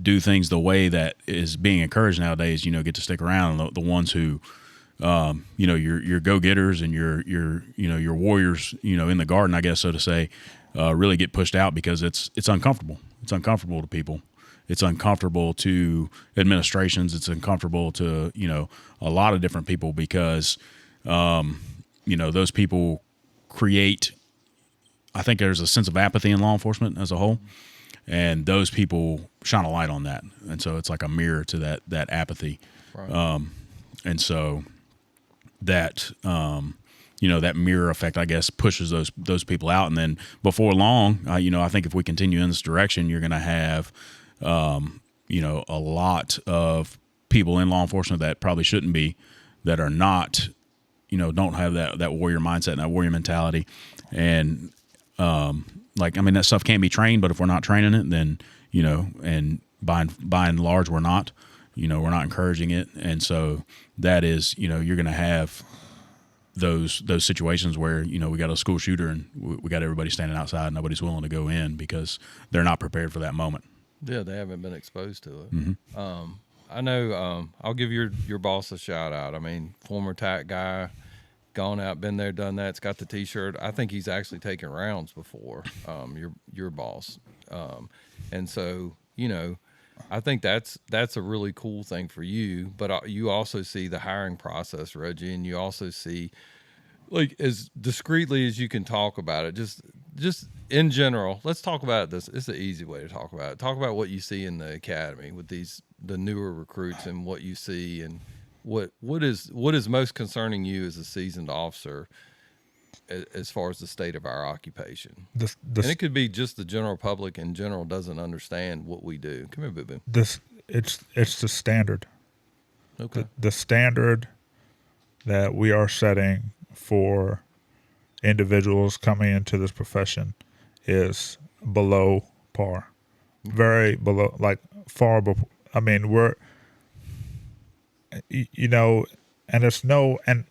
do things the way that is being encouraged nowadays, get to stick around. The ones who, your go-getters and your warriors, in the garden, I guess, so to say, really get pushed out because it's uncomfortable. It's uncomfortable to people. It's uncomfortable to administrations. It's uncomfortable to, a lot of different people, because, those people create, I think there's a sense of apathy in law enforcement as a whole, and those people shine a light on that. And so it's like a mirror to that apathy. Right. And so that, that mirror effect, I guess, pushes those people out. And then before long, I think if we continue in this direction, you're going to have, a lot of people in law enforcement that probably shouldn't be, that are not, don't have that warrior mindset and that warrior mentality. And, that stuff can be trained, but if we're not training it, then, and by and large, we're not encouraging it. And so that is, you're going to have those situations where, we got a school shooter and we got everybody standing outside and nobody's willing to go in because they're not prepared for that moment. Yeah. They haven't been exposed to it. Mm-hmm. I know, I'll give your boss a shout out. I mean, former TAC guy, gone out, been there, done that. It's got the T-shirt. I think he's actually taken rounds before, your boss. And so, I think that's a really cool thing for you. But you also see the hiring process, Reggie, and you also see, like, as discreetly as you can talk about it, just in general, let's talk about this. It's an easy way to talk about it. Talk about what you see in the academy with the newer recruits, and what you see, and what is most concerning you as a seasoned officer as far as the state of our occupation. And it could be just the general public in general doesn't understand what we do. Come here, boo-boo. It's the standard. Okay. The standard that we are setting for individuals coming into this profession is below par. Very below, like far below. I mean, we're, and it's no, and,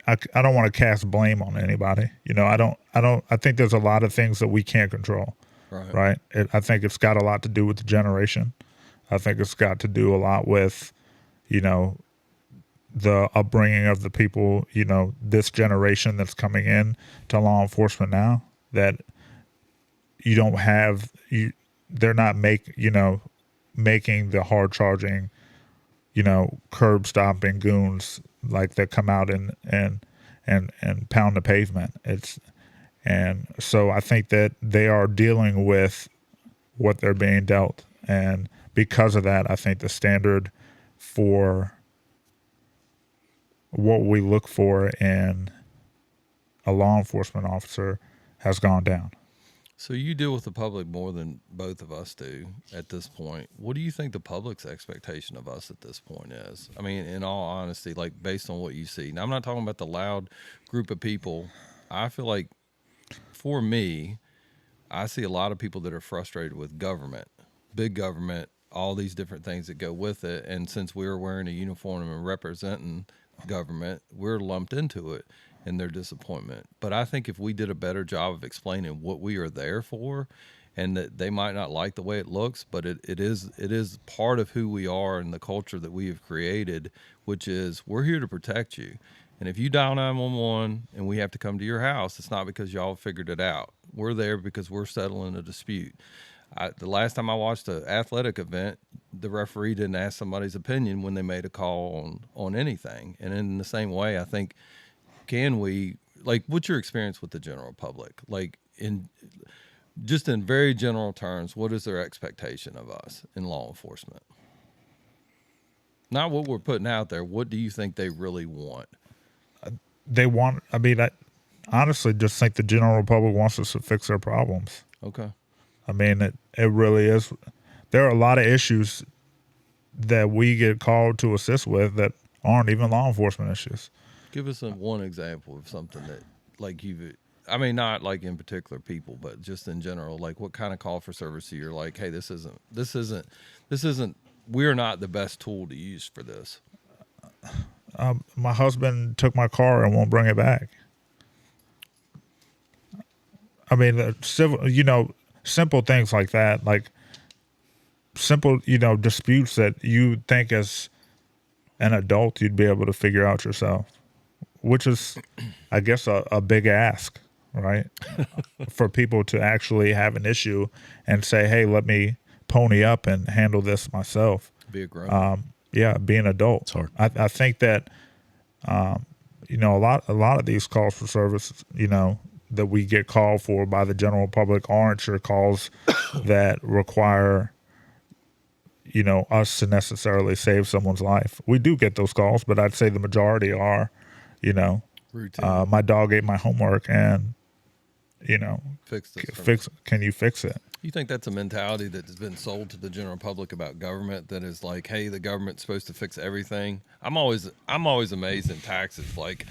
I don't want to cast blame on anybody. I think there's a lot of things that we can't control. Right. I think it's got a lot to do with the generation. I think it's got to do a lot with, the upbringing of the people, this generation that's coming in to law enforcement now, that they're not making the hard charging, curb stomping goons like that come out and pound the pavement. And so I think that they are dealing with what they're being dealt. And because of that, I think the standard for what we look for in a law enforcement officer has gone down. So you deal with the public more than both of us do at this point. What do you think the public's expectation of us at this point is? I mean, in all honesty, like based on what you see. Now, I'm not talking about the loud group of people. I feel like for me, I see a lot of people that are frustrated with government, big government, all these different things that go with it. And since we're wearing a uniform and representing government, we're lumped into it in their disappointment. But I think if we did a better job of explaining what we are there for, and that they might not like the way it looks, but it is part of who we are and the culture that we have created, which is we're here to protect you. And if you dial 911 and we have to come to your house, it's not because y'all figured it out. We're there because we're settling a dispute. The last time I watched an athletic event, the referee didn't ask somebody's opinion when they made a call on anything. And in the same way, I think, can we, like, what's your experience with the general public? Like, in very general terms, what is their expectation of us in law enforcement? Not what we're putting out there. What do you think they really want? I honestly just think the general public wants us to fix their problems. Okay. I mean, it really is. There are a lot of issues that we get called to assist with that aren't even law enforcement issues. Give us one example of something that, like, I mean, not like in particular people, but just in general, like what kind of call for service you're like, hey, this isn't, we're not the best tool to use for this. My husband took my car and won't bring it back. I mean, simple things like that, like simple, disputes that you think as an adult you'd be able to figure out yourself, which is, I guess, a big ask, right? For people to actually have an issue and say, hey, let me pony up and handle this myself. Be a grown. Be an adult. It's hard. I think that, a lot of these calls for service, that we get called for by the general public aren't your calls that require, us to necessarily save someone's life. We do get those calls, but I'd say the majority are, routine. My dog ate my homework and, can you fix it? You think that's a mentality that's been sold to the general public about government, that is like, hey, the government's supposed to fix everything? I'm always amazed in taxes. Like,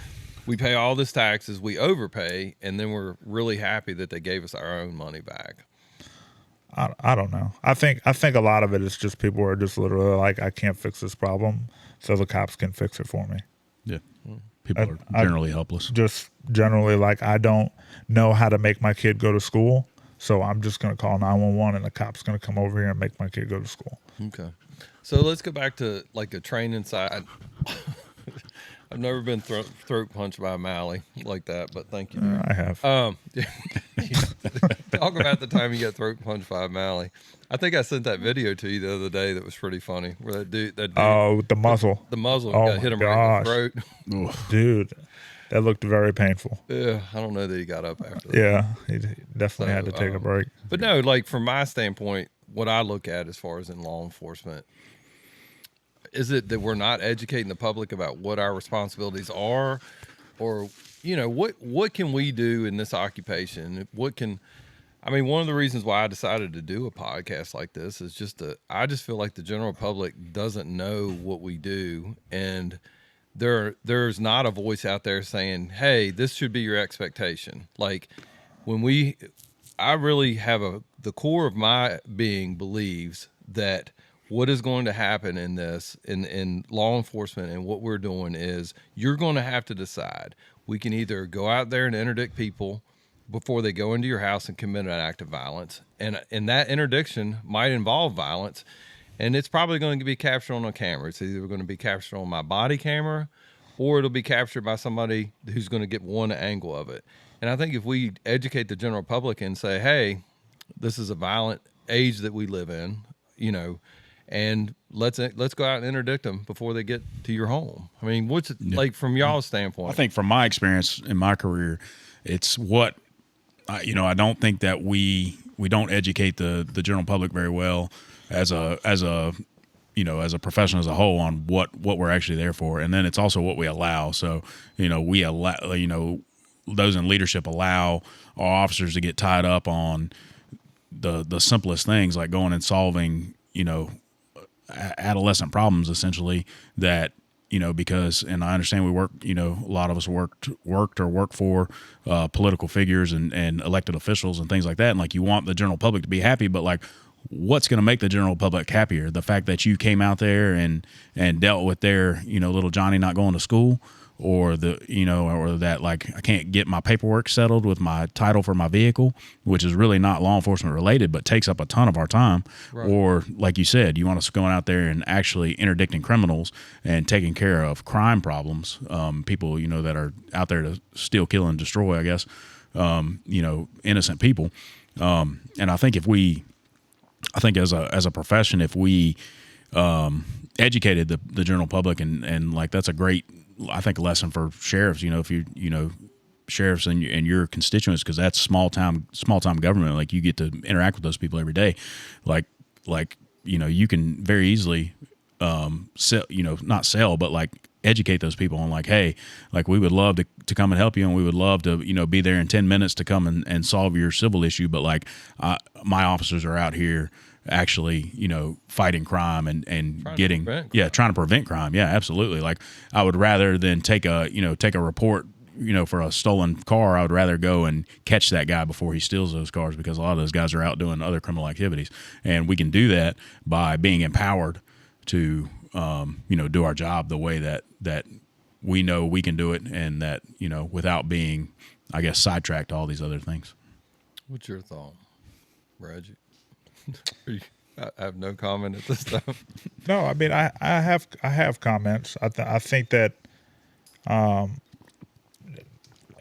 we pay all this taxes, we overpay, and then we're really happy that they gave us our own money back. I don't know. I think a lot of it is just people are just literally like, I can't fix this problem, so the cops can fix it for me. Yeah. People are generally helpless. Just generally like, I don't know how to make my kid go to school, so I'm just going to call 911 and the cop's going to come over here and make my kid go to school. Okay. So let's go back to like a training side. I've never been throat punched by a Mally like that, but thank you. I have. Talk about the time you got throat punched by a Mally. I think I sent that video to you the other day that was pretty funny. Where that dude with the muzzle. The muzzle got hit him right in the throat. Dude, that looked very painful. Yeah, I don't know that he got up after that. Yeah, he definitely had to take a break. But no, like from my standpoint, what I look at as far as in law enforcement, is it that we're not educating the public about what our responsibilities are, or what can we do in this occupation? One of the reasons why I decided to do a podcast like this is I just feel like the general public doesn't know what we do, and there's not a voice out there saying, hey, this should be your expectation. Like I really have the core of my being believes that what is going to happen in this, in law enforcement and what we're doing is you're going to have to decide. We can either go out there and interdict people before they go into your house and commit an act of violence. And that interdiction might involve violence, and it's probably going to be captured on a camera. It's either going to be captured on my body camera, or it'll be captured by somebody who's going to get one angle of it. And I think if we educate the general public and say, hey, this is a violent age that we live in, and let's go out and interdict them before they get to your home. I mean, what's it like from y'all's standpoint? I think from my experience in my career, it's what I don't think that we don't educate the general public very well as a profession as a whole on what we're actually there for, and then it's also what we allow. So we allow those in leadership allow our officers to get tied up on the simplest things, like going and solving adolescent problems, essentially, that because, and I understand we work, a lot of us worked or work for political figures and elected officials and things like that, and like you want the general public to be happy, but like, what's going to make the general public happier? The fact that you came out there and dealt with their little Johnny not going to school, or that, like, I can't get my paperwork settled with my title for my vehicle, which is really not law enforcement related, but takes up a ton of our time. Right. Or like you said, you want us going out there and actually interdicting criminals and taking care of crime problems, people, that are out there to steal, kill, and destroy, I guess, innocent people. And I think as a profession, if we educated the general public, and like, that's a great, I think, lesson for sheriffs. If sheriffs and your constituents, because that's small time government. Like, you get to interact with those people every day. Like you can very easily not sell, but like educate those people on, like, hey, like, we would love to come and help you, and we would love to be there in 10 minutes to come and solve your civil issue, but like, my officers are out here actually fighting crime and trying to prevent crime. Yeah, absolutely. Like, I would rather than take a report for a stolen car, I would rather go and catch that guy before he steals those cars, because a lot of those guys are out doing other criminal activities, and we can do that by being empowered to do our job the way that we know we can do it, and that without being, I guess, sidetracked to all these other things. What's your thought, Reggie? I have no comment at this time. No, I mean, I have comments. I think that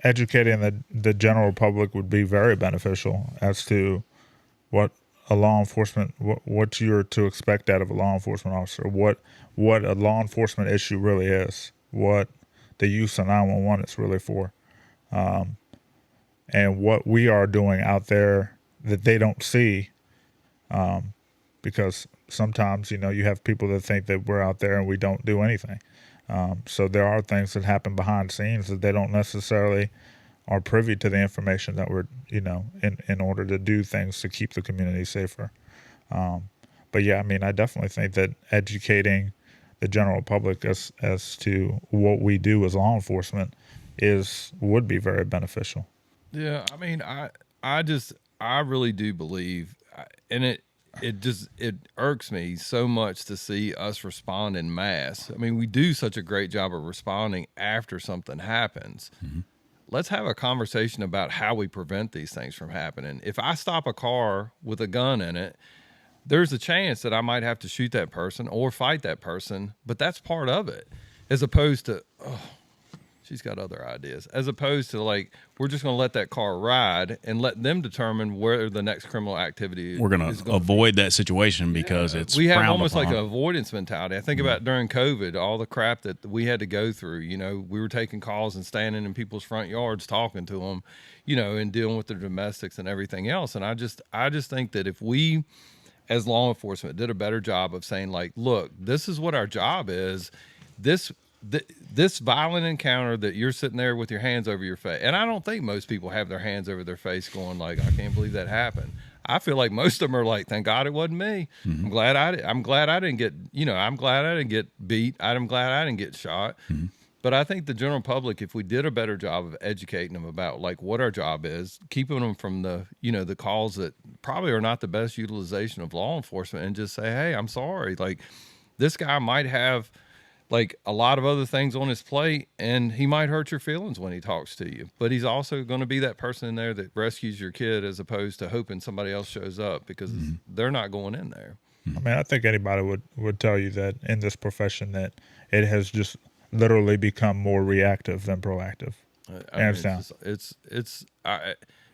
educating the general public would be very beneficial as to what a law enforcement, what you're to expect out of a law enforcement officer, what a law enforcement issue really is, what the use of 911 is really for, and what we are doing out there that they don't see. Because sometimes, you have people that think that we're out there and we don't do anything. So there are things that happen behind scenes that they don't necessarily are privy to the information that we're, in order to do things to keep the community safer. But yeah, I mean, I definitely think that educating the general public as to what we do as law enforcement would be very beneficial. Yeah, I mean, I really do believe, and it irks me so much to see us respond in mass. I mean, we do such a great job of responding after something happens. Mm-hmm. Let's have a conversation about how we prevent these things from happening. If I stop a car with a gun in it, there's a chance that I might have to shoot that person or fight that person, but that's part of it, as opposed to, she's got other ideas, as opposed to, like, we're just going to let that car ride and let them determine where the next criminal activity is. We're going to avoid that situation because it's we have almost upon. Like an avoidance mentality. I think about during COVID, all the crap that we had to go through. We were taking calls and standing in people's front yards talking to them, and dealing with their domestics and everything else. And I just think that if we, as law enforcement, did a better job of saying, like, look, this is what our job is. This violent encounter that you're sitting there with your hands over your face, and I don't think most people have their hands over their face going like, I can't believe that happened. I feel like most of them are like, thank God it wasn't me. Mm-hmm. I'm glad I didn't get, I'm glad I didn't get beat. I'm glad I didn't get shot. Mm-hmm. But I think the general public, if we did a better job of educating them about, like, what our job is, keeping them from the, the calls that probably are not the best utilization of law enforcement, and just say, hey, I'm sorry. Like, this guy might have, like, a lot of other things on his plate, and he might hurt your feelings when he talks to you, but he's also going to be that person in there that rescues your kid, as opposed to hoping somebody else shows up, because they're not going in there. I mean, I think anybody would tell you that in this profession that it has just literally become more reactive than proactive.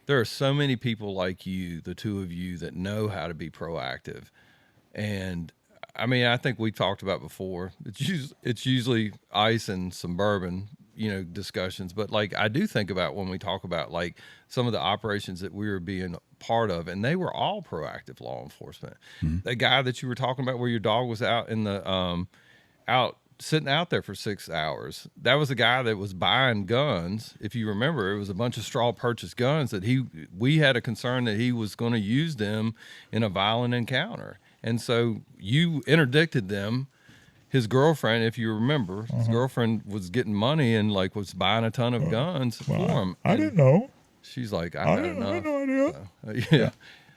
There are so many people like you, the two of you, that know how to be proactive, and I mean, I think we talked about before. It's usually ice and some bourbon, discussions. But like, I do think about when we talk about like some of the operations that we were being part of, and they were all proactive law enforcement. The guy that you were talking about, where your dog was out in the sitting out there for 6 hours, that was a guy that was buying guns. If you remember, it was a bunch of straw purchase guns that we had a concern that he was going to use them in a violent encounter. And so you interdicted them. His girlfriend, if you remember, his girlfriend was getting money and like was buying a ton of guns for him. I didn't know. She's like, I had no idea. So, yeah.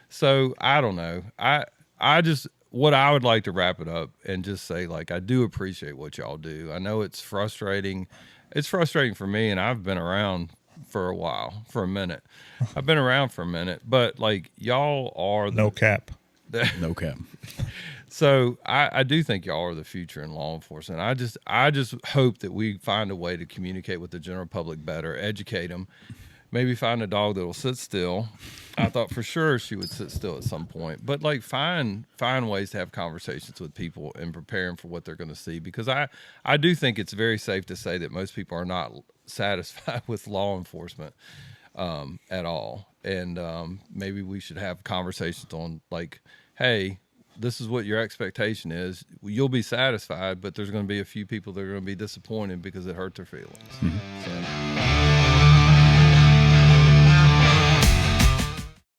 So I don't know. I just, what I would like to wrap it up and just say, like, I do appreciate what y'all do. I know it's frustrating. It's frustrating for me, and I've been around for a minute. I've been around for a minute, but like y'all are no cap. No cap. So I do think y'all are the future in law enforcement. I just hope that we find a way to communicate with the general public better, educate them, maybe find a dog that will sit still. I thought for sure she would sit still at some point, but like find ways to have conversations with people and prepare them for what they're going to see. Because I do think it's very safe to say that most people are not satisfied with law enforcement at all. And maybe we should have conversations on like, hey, this is what your expectation is. You'll be satisfied, but there's going to be a few people that are going to be disappointed because it hurt their feelings. So.